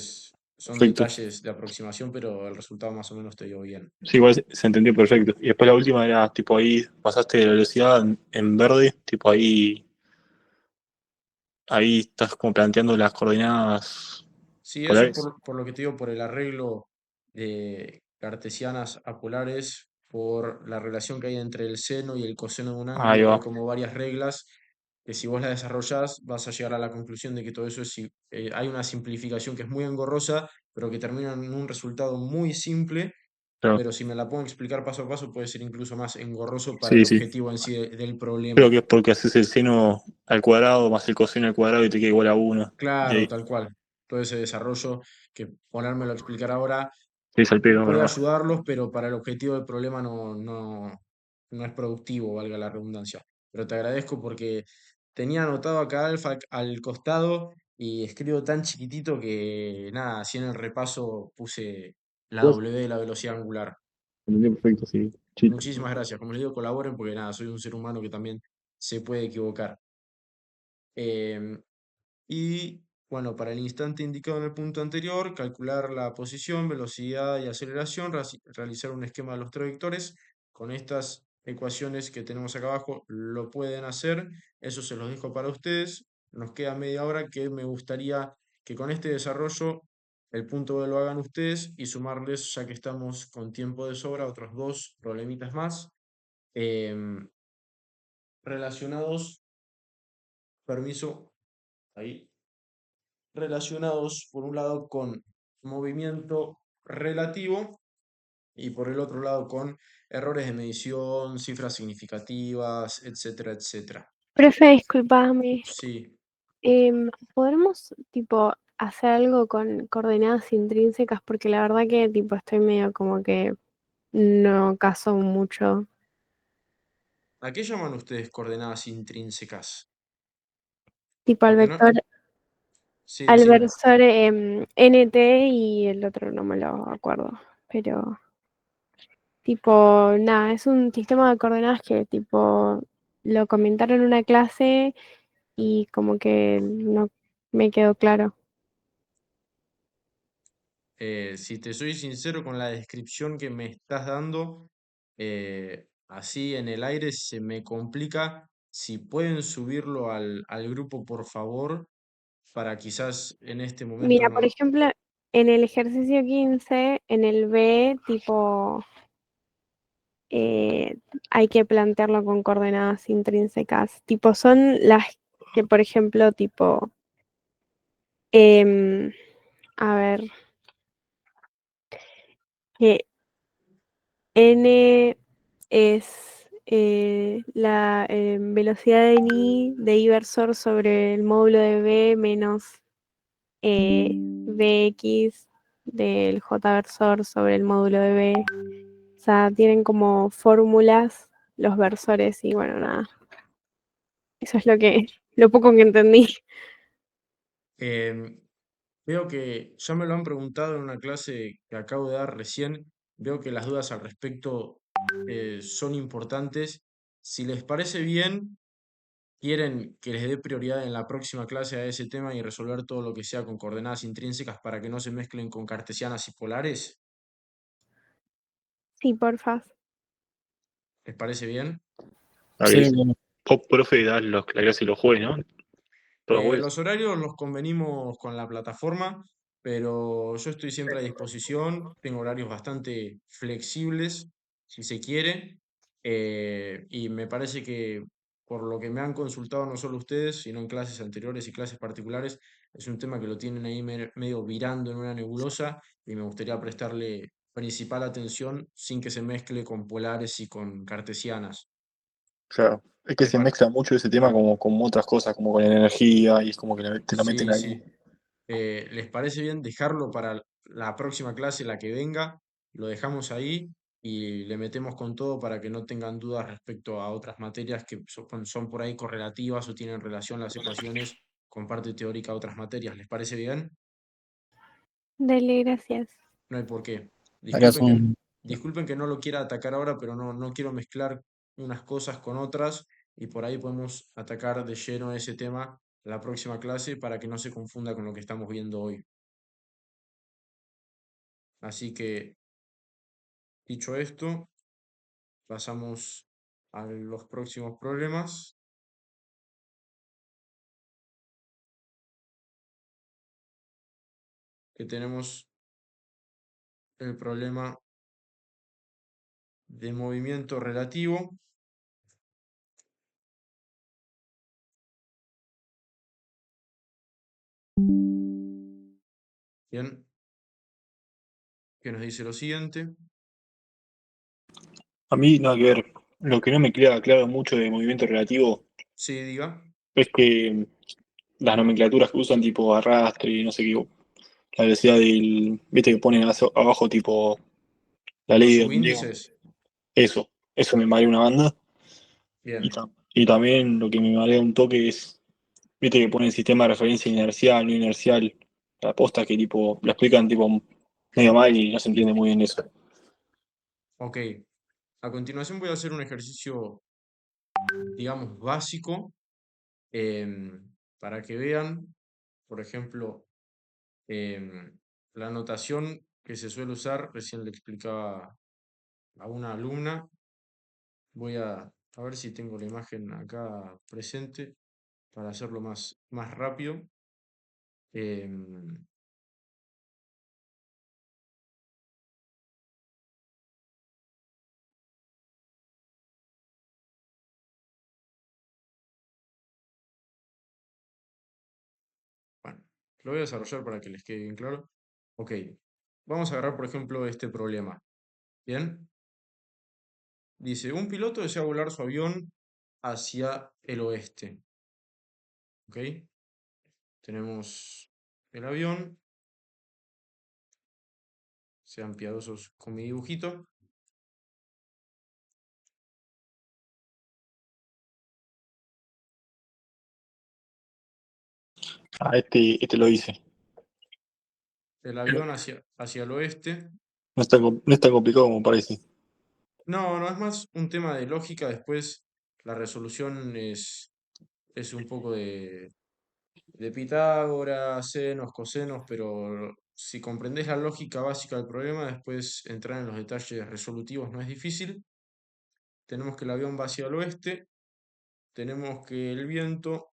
son Perfecto. detalles de aproximación, pero el resultado más o menos te dio bien. Sí, igual se entendió perfecto. Y después la última era tipo ahí pasaste de la velocidad en verde, tipo ahí estás como planteando las coordenadas Sí, eso polares. por lo que te digo, por el arreglo de cartesianas a polares, por la relación que hay entre el seno y el coseno de un Ahí ángulo, hay va. como varias reglas que si vos la desarrollás vas a llegar a la conclusión de que todo eso hay una simplificación que es muy engorrosa, pero que termina en un resultado muy simple, Claro. pero si me la puedo explicar paso a paso puede ser incluso más engorroso para el Sí, sí. objetivo en sí del Creo problema. que es porque haces el seno al cuadrado más el coseno al cuadrado y te queda igual a uno. Y Claro, ahí, tal cual. Todo ese desarrollo que ponérmelo a explicar ahora te dice al pedo, puede bueno, ayudarlos, pero para el objetivo del problema no es productivo, valga la redundancia. Pero te agradezco porque tenía anotado acá alfa al costado y escribo tan chiquitito que nada, así en el repaso puse la vos W de la velocidad angular. entendí perfecto, sí. Chito. Muchísimas gracias. Como les digo, colaboren porque nada, soy un ser humano que también se puede equivocar. Em, Y bueno, para el instante indicado en el punto anterior, calcular la posición, velocidad y aceleración, realizar un esquema de los trayectores. Con estas ecuaciones que tenemos acá abajo lo pueden hacer. Eso se los dejo para ustedes. Nos queda media hora que me gustaría que con este desarrollo el punto B lo hagan ustedes y sumarles, ya que estamos con tiempo de sobra, otros dos problemitas más em, relacionados, permiso, ahí relacionados por un lado con movimiento relativo y por el otro lado con errores de medición, cifras significativas, etcétera, etcétera. Profe, disculpame. Sí, ¿Podremos, tipo, hacer algo con coordenadas intrínsecas? Porque la verdad que, tipo, estoy medio como que no caso mucho. ¿a qué llaman ustedes coordenadas intrínsecas? Tipo, Porque no, sí, al decime. versor NT y el otro no me lo acuerdo. Pero, tipo, nada, es un sistema de coordenadas que, tipo, lo comentaron en una clase y como que no me quedó claro. Si te soy sincero con la descripción que me estás dando, así en el aire se me complica. Si pueden subirlo al grupo, por favor, para quizás en este momento Mira, por no. ejemplo, en el ejercicio 15, en el B, tipo, eh, hay que plantearlo con coordenadas intrínsecas. Tipo, son las que, por ejemplo, tipo, em, a ver, que N es la velocidad de I versor sobre el módulo de B menos Bx del J versor sobre el módulo de B. O sea, tienen como fórmulas los versores y bueno, nada. Eso es lo poco que entendí. Em, Veo que ya me lo han preguntado en una clase que acabo de dar recién. Veo que las dudas al respecto son importantes. Si les parece bien, quieren que les dé prioridad en la próxima clase a ese tema y resolver todo lo que sea con coordenadas intrínsecas para que no se mezclen con cartesianas y polares. Sí, porfa. ¿Les parece bien? Dale, Sí, bueno. profe, da la clase los jueves, ¿no? Todos los jueves. Los horarios los convenimos con la plataforma, pero yo estoy siempre a disposición. Tengo horarios bastante flexibles, si se quiere, y me parece que por lo que me han consultado no solo ustedes, sino en clases anteriores y clases particulares, es un tema que lo tienen ahí medio virando en una nebulosa y me gustaría prestarle principal atención sin que se mezcle con polares y con cartesianas. Claro. Es que ¿Les se par- mezcla mucho ese tema como con otras cosas, como con la energía, y es como que te la meten Sí, ahí. sí. ¿Les parece bien dejarlo para la próxima clase, la que venga? Lo dejamos ahí y le metemos con todo para que no tengan dudas respecto a otras materias que son por ahí correlativas o tienen relación las ecuaciones con parte teórica de otras materias. ¿Les parece bien? Dale, gracias. No hay por qué. Harás Disculpen que, un... disculpen que no lo quiera atacar ahora, pero no quiero mezclar unas cosas con otras y por ahí podemos atacar de lleno ese tema la próxima clase para que no se confunda con lo que estamos viendo hoy. Así que, dicho esto, pasamos a los próximos problemas, que tenemos el problema de movimiento relativo Bien, que nos dice lo siguiente. A mí nada que ver. Lo que no me queda claro mucho de movimiento relativo Sí, diga. es que las nomenclaturas que usan tipo arrastre y no sé qué, la velocidad del, viste que ponen abajo tipo la Los ley de Ohneo, subíndices. eso me marea una banda. Bien. Y también lo que me marea un toque es, viste que ponen sistema de referencia inercial, no inercial, la posta que tipo, lo explican tipo medio mal y no se entiende muy bien eso. Ok. A continuación voy a hacer un ejercicio, digamos, básico, para que vean, por ejemplo, la notación que se suele usar. Recién le explicaba a una alumna. Voy a ver si tengo la imagen acá presente para hacerlo más rápido. Em, bueno, lo voy a desarrollar para que les quede bien claro. Ok, vamos a agarrar, por ejemplo, este problema. Bien, dice, un piloto desea volar su avión hacia el oeste. Ok, tenemos el avión. Sean piadosos con mi dibujito. Ah, este lo hice. El avión hacia el oeste. No es tan complicado como parece. No, no es más un tema de lógica. Después la resolución es un poco de Pitágoras, senos, cosenos, pero si comprendés la lógica básica del problema, después entrar en los detalles resolutivos no es difícil. Tenemos que el avión va hacia el oeste, tenemos que el viento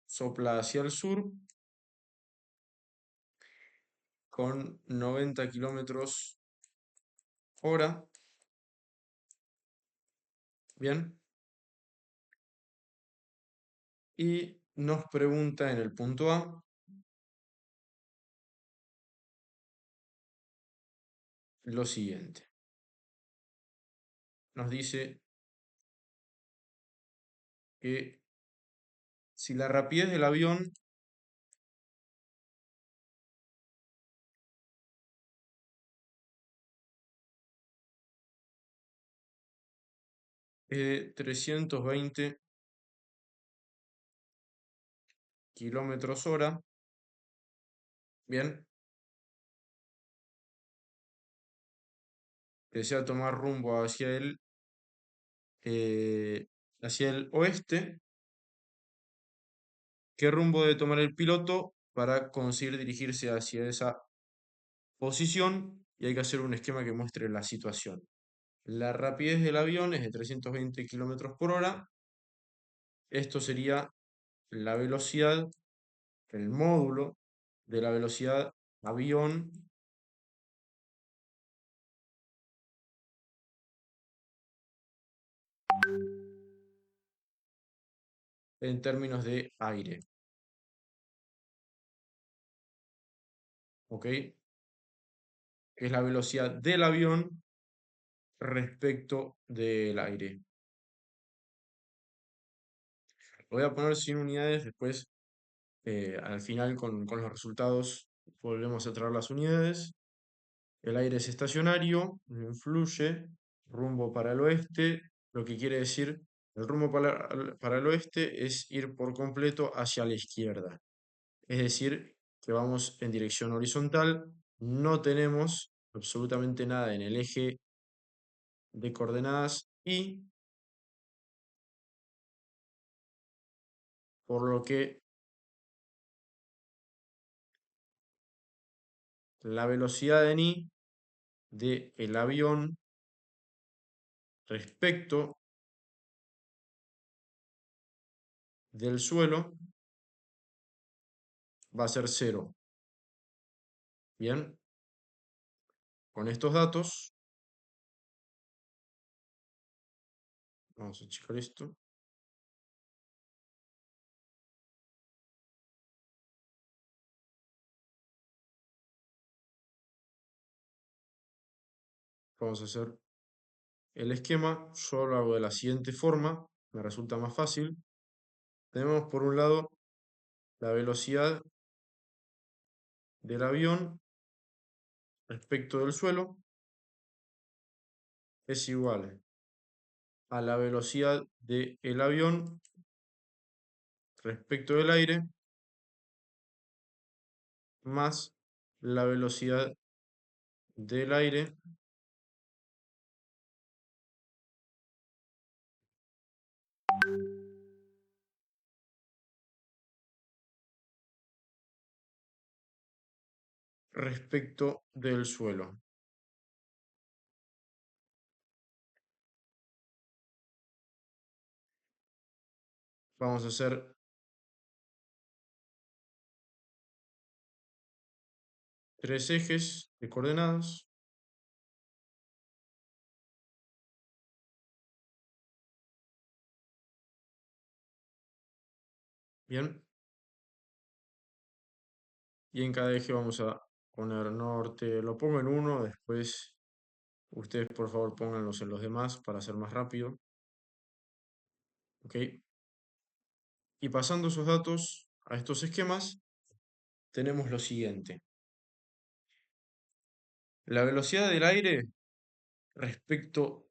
sopla hacia el sur con 90 kilómetros hora. Bien, y nos pregunta en el punto A lo siguiente. Nos dice que si la rapidez del avión es de 320 kilómetros hora, bien, desea tomar rumbo eh, hacia el oeste, ¿qué rumbo debe tomar el piloto para conseguir dirigirse hacia esa posición? Y hay que hacer un esquema que muestre la situación. La rapidez del avión es de 320 kilómetros por hora. Esto sería la velocidad, el módulo de la velocidad avión en términos de aire. ¿Ok? Que es la velocidad del avión respecto del aire. Lo voy a poner sin unidades, después al final con los resultados volvemos a traer las unidades. El aire es estacionario, no influye, rumbo para el oeste, lo que quiere decir el rumbo para el oeste es ir por completo hacia la izquierda. Es decir, que vamos en dirección horizontal, no tenemos absolutamente nada en el eje de coordenadas y, por lo que la velocidad en i del avión respecto del suelo va a ser cero. Bien, con estos datos, vamos a checar esto. vamos a hacer el esquema. Yo lo hago de la siguiente forma, me resulta más fácil. Tenemos por un lado la velocidad del avión respecto del suelo es igual a la velocidad del avión respecto del aire más la velocidad del aire respecto del suelo. Vamos a hacer tres ejes de coordenadas. Bien. Y en cada eje vamos a poner norte. Lo pongo en uno, después ustedes por favor pónganlos en los demás para hacer más rápido. ¿Ok? Y pasando esos datos a estos esquemas, tenemos lo siguiente. La velocidad del aire respecto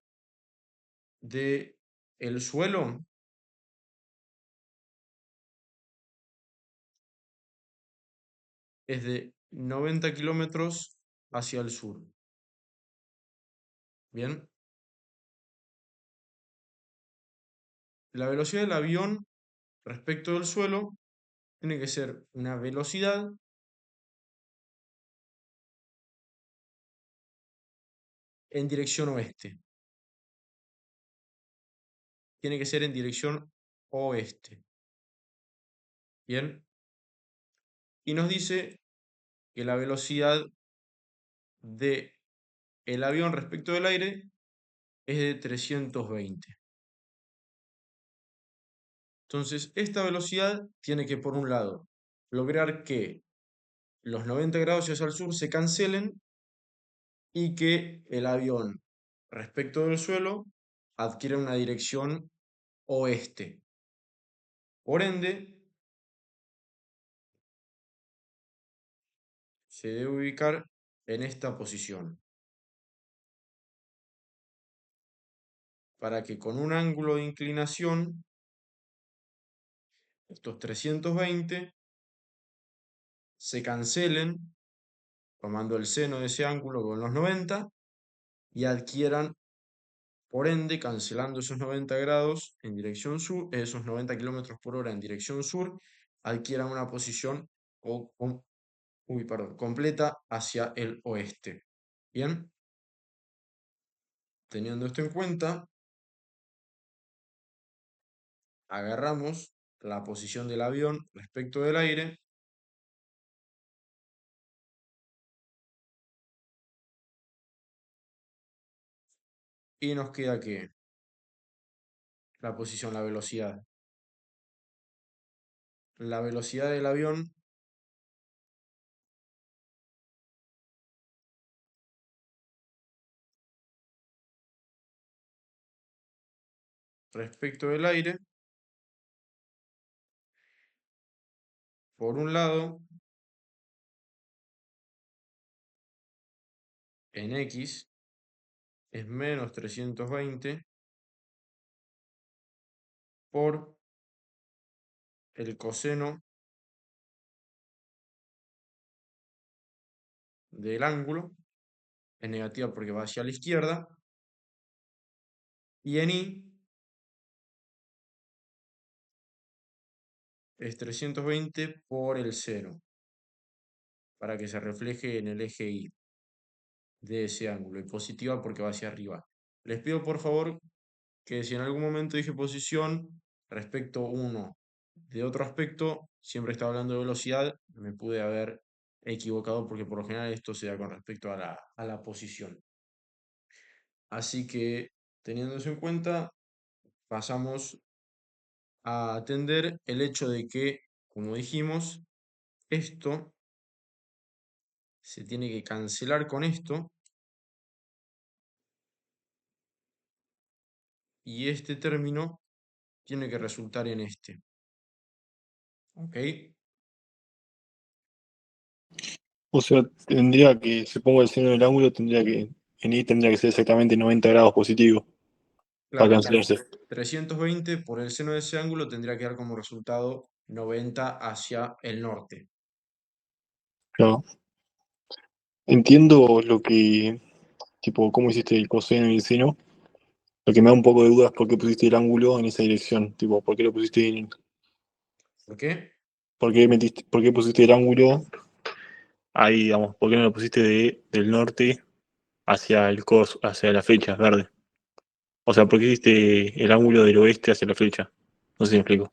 de el suelo es de 90 kilómetros hacia el sur. Bien. La velocidad del avión respecto del suelo tiene que ser una velocidad en dirección oeste. Tiene que ser en dirección oeste. Bien. Y nos dice que la velocidad de el avión respecto del aire es de 320. Entonces, esta velocidad tiene que, por un lado, lograr que los 90 grados hacia el sur se cancelen y que el avión respecto del suelo adquiera una dirección oeste. Por ende, se debe ubicar en esta posición, para que con un ángulo de inclinación, estos 320, se cancelen, tomando el seno de ese ángulo con los 90, y adquieran, por ende, cancelando esos 90 grados en dirección sur, esos 90 kilómetros por hora en dirección sur, adquieran una posición completa hacia el oeste. Bien, teniendo esto en cuenta, agarramos la posición del avión respecto del aire y nos queda que la posición, la velocidad. La velocidad del avión respecto del aire, por un lado, en X es menos 320 por el coseno del ángulo, es negativa porque va hacia la izquierda, y en Y es 320 por el seno, para que se refleje en el eje Y de ese ángulo, y positiva porque va hacia arriba. Les pido por favor que si en algún momento dije posición respecto uno de otro aspecto, siempre estaba hablando de velocidad, me pude haber equivocado porque por lo general esto se da con respecto a la posición. Así que, teniendo eso en cuenta, pasamos a atender el hecho de que, como dijimos, esto se tiene que cancelar con esto y este término tiene que resultar en este. ¿Ok? O sea, tendría que, si pongo el seno del ángulo, en I tendría que ser exactamente 90 grados positivo para Claro, cancelarse. 320 por el seno de ese ángulo tendría que dar como resultado 90 hacia el norte. Claro. Entiendo tipo, cómo hiciste el coseno y el seno. Lo que me da un poco de duda es por qué pusiste el ángulo en esa dirección. Tipo, ¿por qué lo pusiste ¿Por qué? por qué pusiste el ángulo ahí, digamos? ¿Por qué no lo pusiste del norte hacia hacia la flecha verde? O sea, ¿por qué hiciste el ángulo del oeste hacia la flecha? No sé si me explico.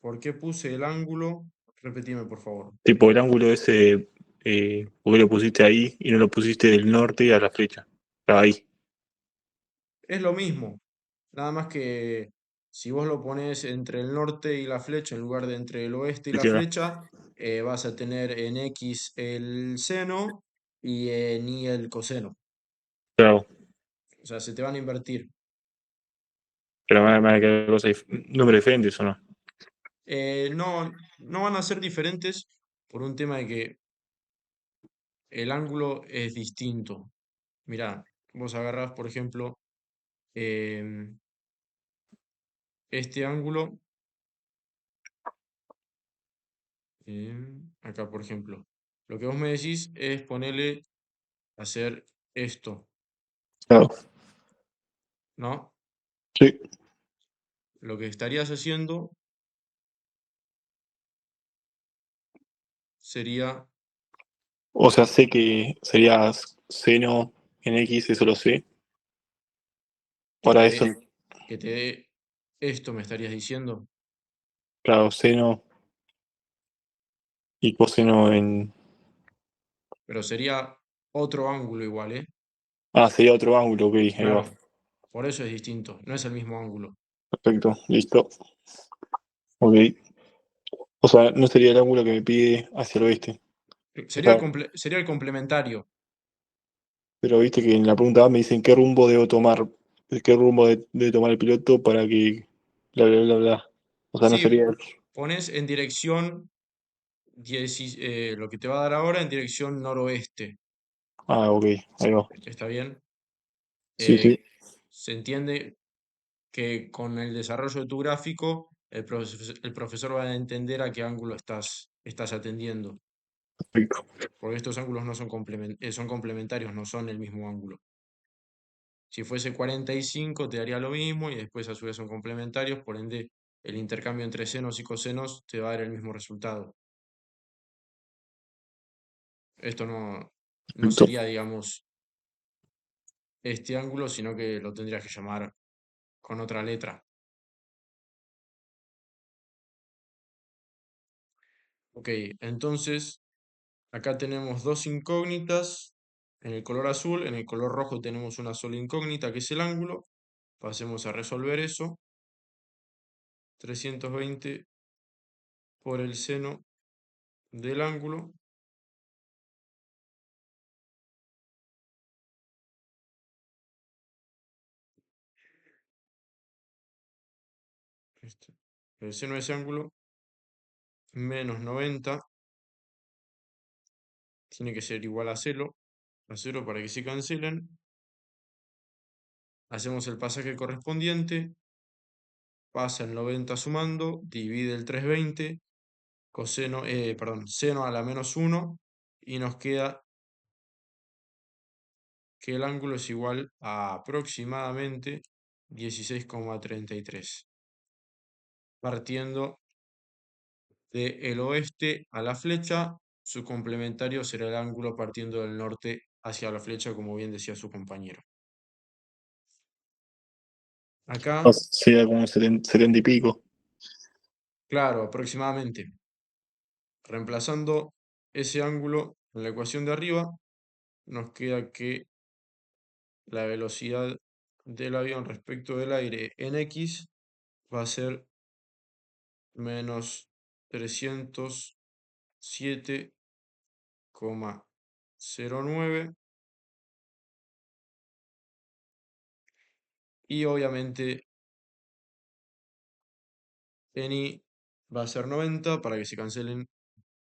¿Por qué puse el ángulo? Repetime, por favor. Tipo, el ángulo ese, ¿por qué lo pusiste ahí y no lo pusiste del norte a la flecha? Ahí. Es lo mismo, nada más que si vos lo pones entre el norte y la flecha en lugar de entre el oeste y Sí, la claro. flecha, vas a tener en X el seno y en Y el coseno. Claro. O sea, se te van a invertir. Pero me van a quedar números diferentes o no. No, no van a ser diferentes por un tema de que el ángulo es distinto. Mirá, vos agarrás, por ejemplo, em, este ángulo, acá, por ejemplo. Lo que vos me decís es ponerle hacer esto, Claro. ¿no? Sí. Lo que estarías haciendo sería O sea, sé que sería seno en X, eso lo sé. que te Ahora eso, dé, que te dé esto, me estarías diciendo, claro, seno y coseno en. pero sería otro ángulo igual, ¿eh? Ah, sería otro ángulo, ok, ahí va. Claro, por eso es distinto, no es el mismo ángulo. Perfecto, listo. Ok. O sea, no sería el ángulo que me pide hacia el oeste. O sea, Sería el complementario. pero viste que en la pregunta A me dicen qué rumbo debo tomar, qué rumbo debe tomar el piloto para que bla bla bla bla. O sea, no Sí, sería. pones en dirección, lo que te va a dar ahora en dirección noroeste, Ah, ok, ahí va. ¿está bien? Sí, sí, Se entiende que con el desarrollo de tu gráfico, el profesor va a entender a qué ángulo estás atendiendo, perfecto. porque estos ángulos no son, son complementarios, no son el mismo ángulo. Si fuese 45 te daría lo mismo y después a su vez son complementarios, por ende el intercambio entre senos y cosenos te va a dar el mismo resultado. Esto no Perfecto. sería, digamos, este ángulo, sino que lo tendrías que llamar con otra letra. Ok, entonces acá tenemos dos incógnitas en el color azul, en el color rojo tenemos una sola incógnita que es el ángulo. Pasemos a resolver eso. 320 por el seno del ángulo. Este, el seno de ese ángulo menos 90 tiene que ser igual a 0 para que se cancelen. Hacemos el pasaje correspondiente, pasa el 90 sumando, divide el 320, seno a la menos 1 y nos queda que el ángulo es igual a aproximadamente 16,33. Partiendo del oeste a la flecha, su complementario será el ángulo partiendo del norte hacia la flecha, como bien decía su compañero. No, Acá, sería como 70 y pico. claro, aproximadamente. Reemplazando ese ángulo en la ecuación de arriba, nos queda que la velocidad del avión respecto del aire en X va a ser menos 307,09 Y obviamente en i va a ser 90 para que se cancelen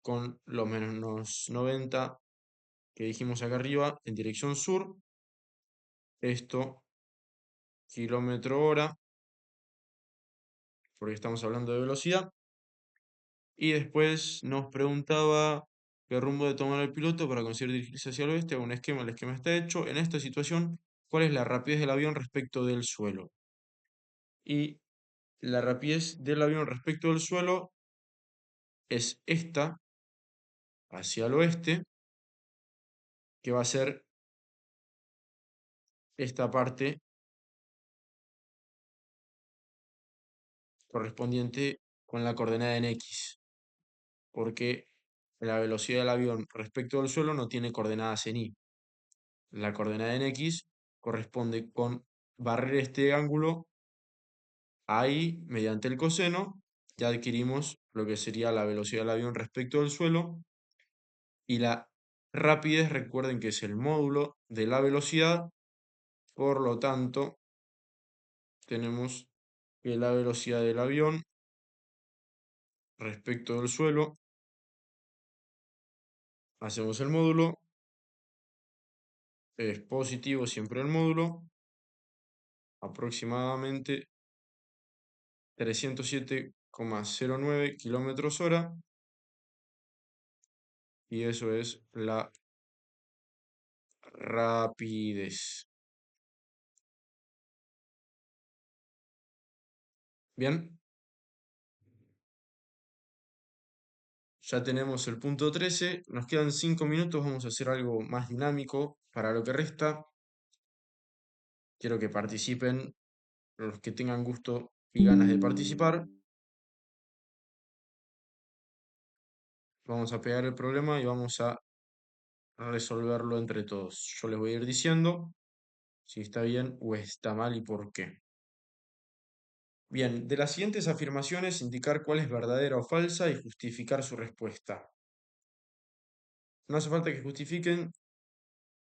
con los menos 90 que dijimos acá arriba en dirección sur. Esto, kilómetro hora, porque estamos hablando de velocidad. Y después nos preguntaba qué rumbo de tomar el piloto para conseguir dirigirse hacia el oeste. Hago un esquema, el esquema está hecho. En esta situación, ¿cuál es la rapidez del avión respecto del suelo? Y la rapidez del avión respecto del suelo es esta, hacia el oeste, que va a ser esta parte correspondiente con la coordenada en X, porque la velocidad del avión respecto del suelo no tiene coordenadas en Y. La coordenada en X corresponde con barrer este ángulo ahí mediante el coseno, ya adquirimos lo que sería la velocidad del avión respecto del suelo y la rapidez, recuerden que es el módulo de la velocidad, por lo tanto tenemos que la velocidad del avión respecto del suelo, hacemos el módulo, es positivo siempre el módulo, aproximadamente 307,09 kilómetros hora, y eso es la rapidez. Bien, ya tenemos el punto 13, nos quedan 5 minutos, vamos a hacer algo más dinámico para lo que resta. Quiero que participen los que tengan gusto y ganas de participar. Vamos a pegar el problema y vamos a resolverlo entre todos. Yo les voy a ir diciendo si está bien o está mal y por qué. Bien, de las siguientes afirmaciones, indicar cuál es verdadera o falsa y justificar su respuesta. No hace falta que justifiquen,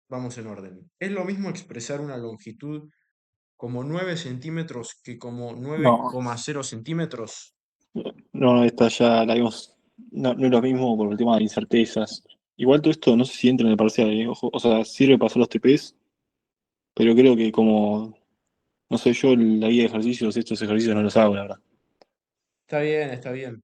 vamos en orden. ¿Es lo mismo expresar una longitud como 9 centímetros que como No, 9,0 centímetros? no, esta ya la vimos. No, no es lo mismo por el tema de incertezas. Igual todo esto no sé si entra en el parcial, ojo, o sea, sirve para hacer los TPs, pero creo que como, no sé, yo la guía de ejercicios, estos ejercicios no los hago, la verdad. Está bien, está bien.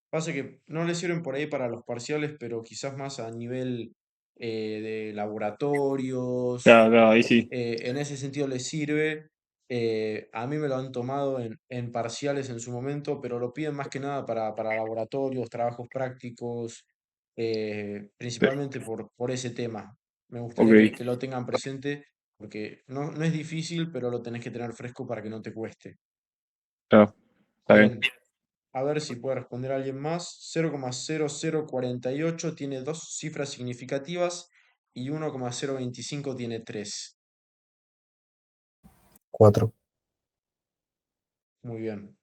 Pasa que no le sirven por ahí para los parciales, pero quizás más a nivel de laboratorios. Claro, claro, ahí sí. En ese sentido les sirve. A mí me lo han tomado en parciales en su momento, pero lo piden más que nada para laboratorios, trabajos prácticos, principalmente por ese tema. Me Ok, gustaría que lo tengan presente porque no es difícil, pero lo tenés que tener fresco para que no te cueste. claro, está bien. Bien, a ver si puede responder alguien más. 0,0048 tiene dos cifras significativas y 1,025 tiene tres. 4. Muy bien.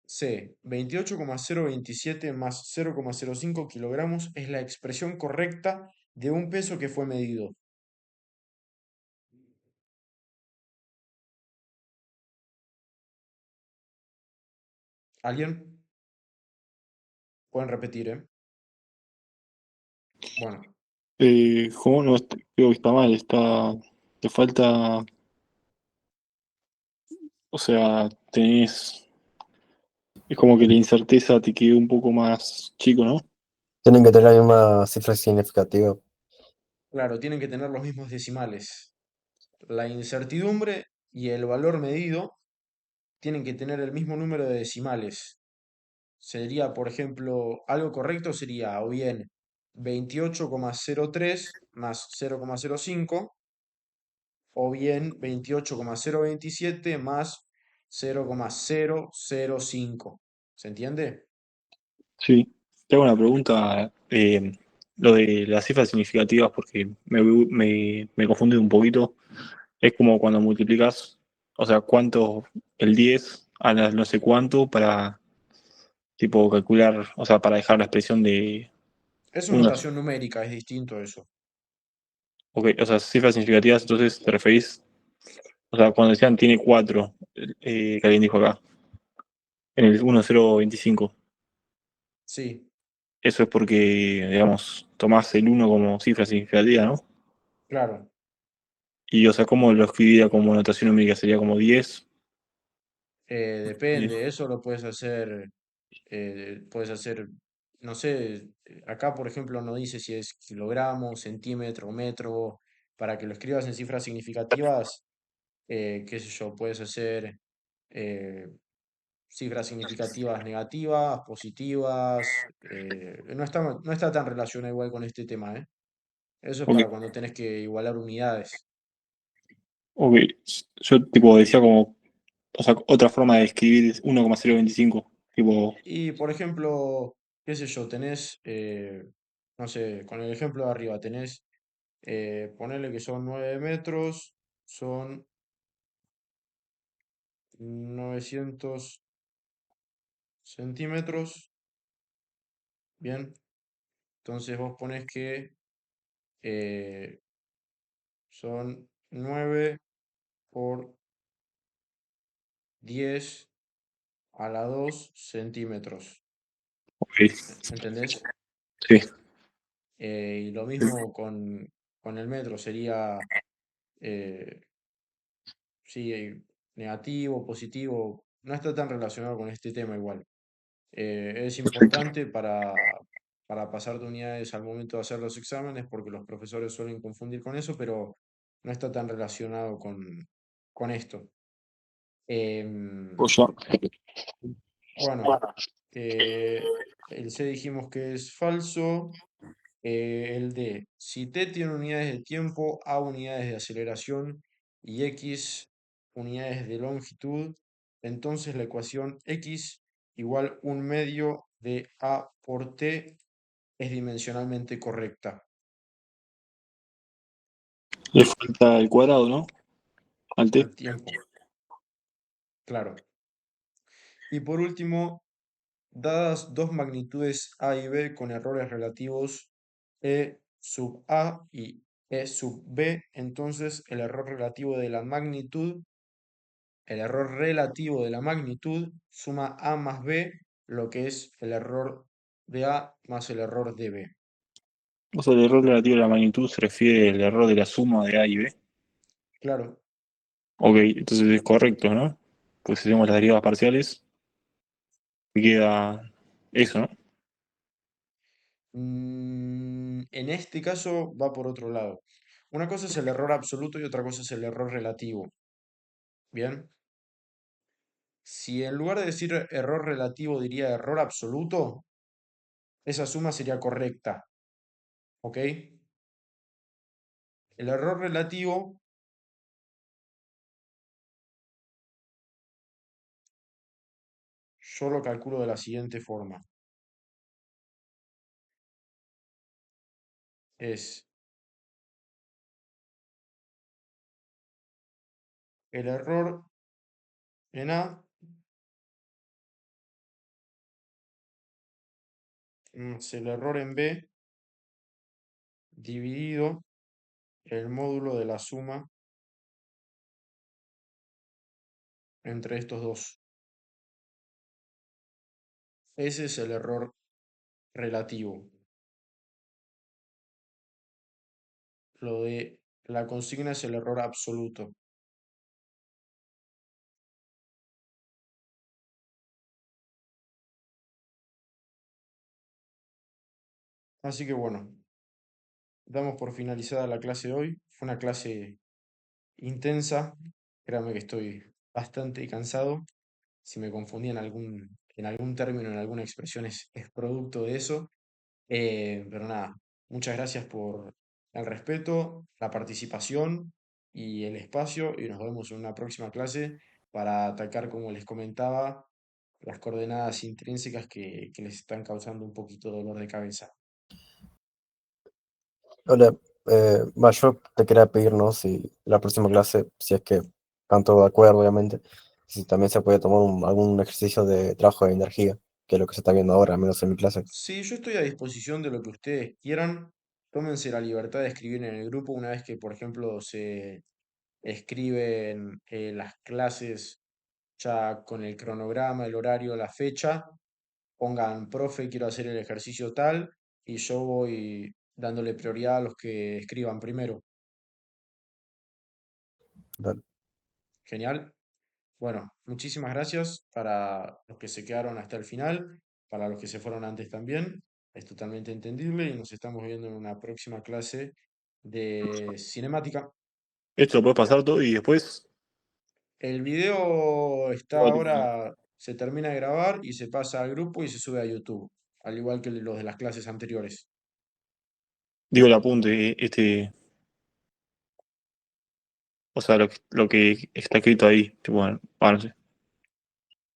C. 28,027 más 0,05 kilogramos es la expresión correcta de un peso que fue medido. ¿Alguien? Pueden repetir, ¿eh? Bueno, ¿Cómo no? Creo que está mal, está. Te falta. O sea, tenés. Es como que la incerteza te quedó un poco más chico, ¿no? Tienen que tener la misma cifra significativa. claro, tienen que tener los mismos decimales. La incertidumbre y el valor medido tienen que tener el mismo número de decimales. Sería, por ejemplo, algo correcto sería o bien 28,03 más 0,05 o bien 28,027 más 0,005. ¿Se entiende? Sí. Te hago una pregunta. Lo de las cifras significativas, porque me confunde un poquito. Es como cuando multiplicas, o sea, cuánto, el 10 a la no sé cuánto para, tipo, calcular, o sea, para dejar la expresión de Es una unos. notación numérica, es distinto eso. Ok, o sea, cifras significativas, entonces te referís, o sea, cuando decían tiene 4, que alguien dijo acá, en el 1025, Sí, eso es porque, digamos, tomás el uno como cifra significativa, ¿no? claro. Y, o sea, ¿cómo lo escribiría como notación numérica? Sería como 10. Depende, eso lo puedes hacer, no sé, acá por ejemplo no dice si es kilogramo, centímetro, metro, para que lo escribas en cifras significativas, qué sé yo, puedes hacer eh, cifras significativas negativas, positivas, no está tan relacionado igual con este tema, ¿eh? Eso es Ok, para cuando tenés que igualar unidades. ok. Yo, tipo, decía como, o sea, otra forma de escribir 1,025, tipo, Y por ejemplo, qué sé yo, tenés, no sé, con el ejemplo de arriba, tenés, ponerle que son 9 metros, son 900 centímetros, bien, entonces vos pones que eh, son 9 por 10 a la 2 centímetros, ok, ¿entendés? sí, Y lo mismo con el metro, sería, eh, sí, negativo, positivo, no está tan relacionado con este tema igual. Es perfecto. importante para pasar de unidades al momento de hacer los exámenes, porque los profesores suelen confundir con eso, pero no está tan relacionado con esto. Em, Pues ya, bueno, el C dijimos que es falso. El D, si T tiene unidades de tiempo, A unidades de aceleración y X unidades de longitud, entonces la ecuación X igual un medio de A por T es dimensionalmente correcta. le falta el cuadrado, ¿no? Al T. Al tiempo, claro. Y por último, dadas dos magnitudes A y B con errores relativos E sub A y E sub B, entonces el error relativo de la magnitud suma A más B, lo que es el error de A más el error de B. O sea, el error relativo a la magnitud se refiere al error de la suma de A y B. Claro. Ok, entonces es correcto, ¿no? Pues si hacemos las derivas parciales, me queda eso, ¿no? En este caso va por otro lado. Una cosa es el error absoluto y otra cosa es el error relativo. Bien. Si en lugar de decir error relativo diría error absoluto, esa suma sería correcta. ¿Ok? El error relativo yo lo calculo de la siguiente forma. Es el error en A más el error en B dividido el módulo de la suma entre estos dos. Ese es el error relativo. Lo de la consigna es el error absoluto. Así que bueno, damos por finalizada la clase de hoy. Fue una clase intensa. Créanme que estoy bastante cansado. Si me confundí en algún término, en alguna expresión, es producto de eso. Pero nada, muchas gracias por el respeto, la participación y el espacio y nos vemos en una próxima clase para atacar, como les comentaba, las coordenadas intrínsecas que les están causando un poquito de dolor de cabeza. Hola, yo te quería pedir, ¿no? Si la próxima clase, si es que están todos de acuerdo, obviamente, si también se puede tomar algún ejercicio de trabajo de energía, que es lo que se está viendo ahora, al menos en mi clase. Sí, yo estoy a disposición de lo que ustedes quieran. tómense la libertad de escribir en el grupo una vez que, por ejemplo, se escriben las clases ya con el cronograma, el horario, la fecha, pongan, profe, quiero hacer el ejercicio tal, y yo voy dándole prioridad a los que escriban primero. Dale. Genial. Bueno, muchísimas gracias para los que se quedaron hasta el final, para los que se fueron antes también. Es totalmente entendible y nos estamos viendo en una próxima clase de cinemática. Esto lo puedes pasar todo y después, El video está digo, tipo, ahora, se termina de grabar y se pasa al grupo y se sube a YouTube, al igual que los de las clases anteriores. digo el apunte, o sea, lo que está escrito ahí, tipo, bueno, no sé.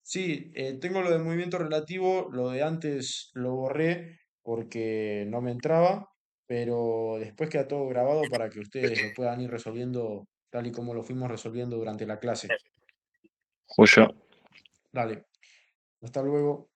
Sí, tengo lo de movimiento relativo, lo de antes lo borré porque no me entraba, pero después queda todo grabado para que ustedes lo puedan ir resolviendo tal y como lo fuimos resolviendo durante la clase. Joya. Dale, hasta luego.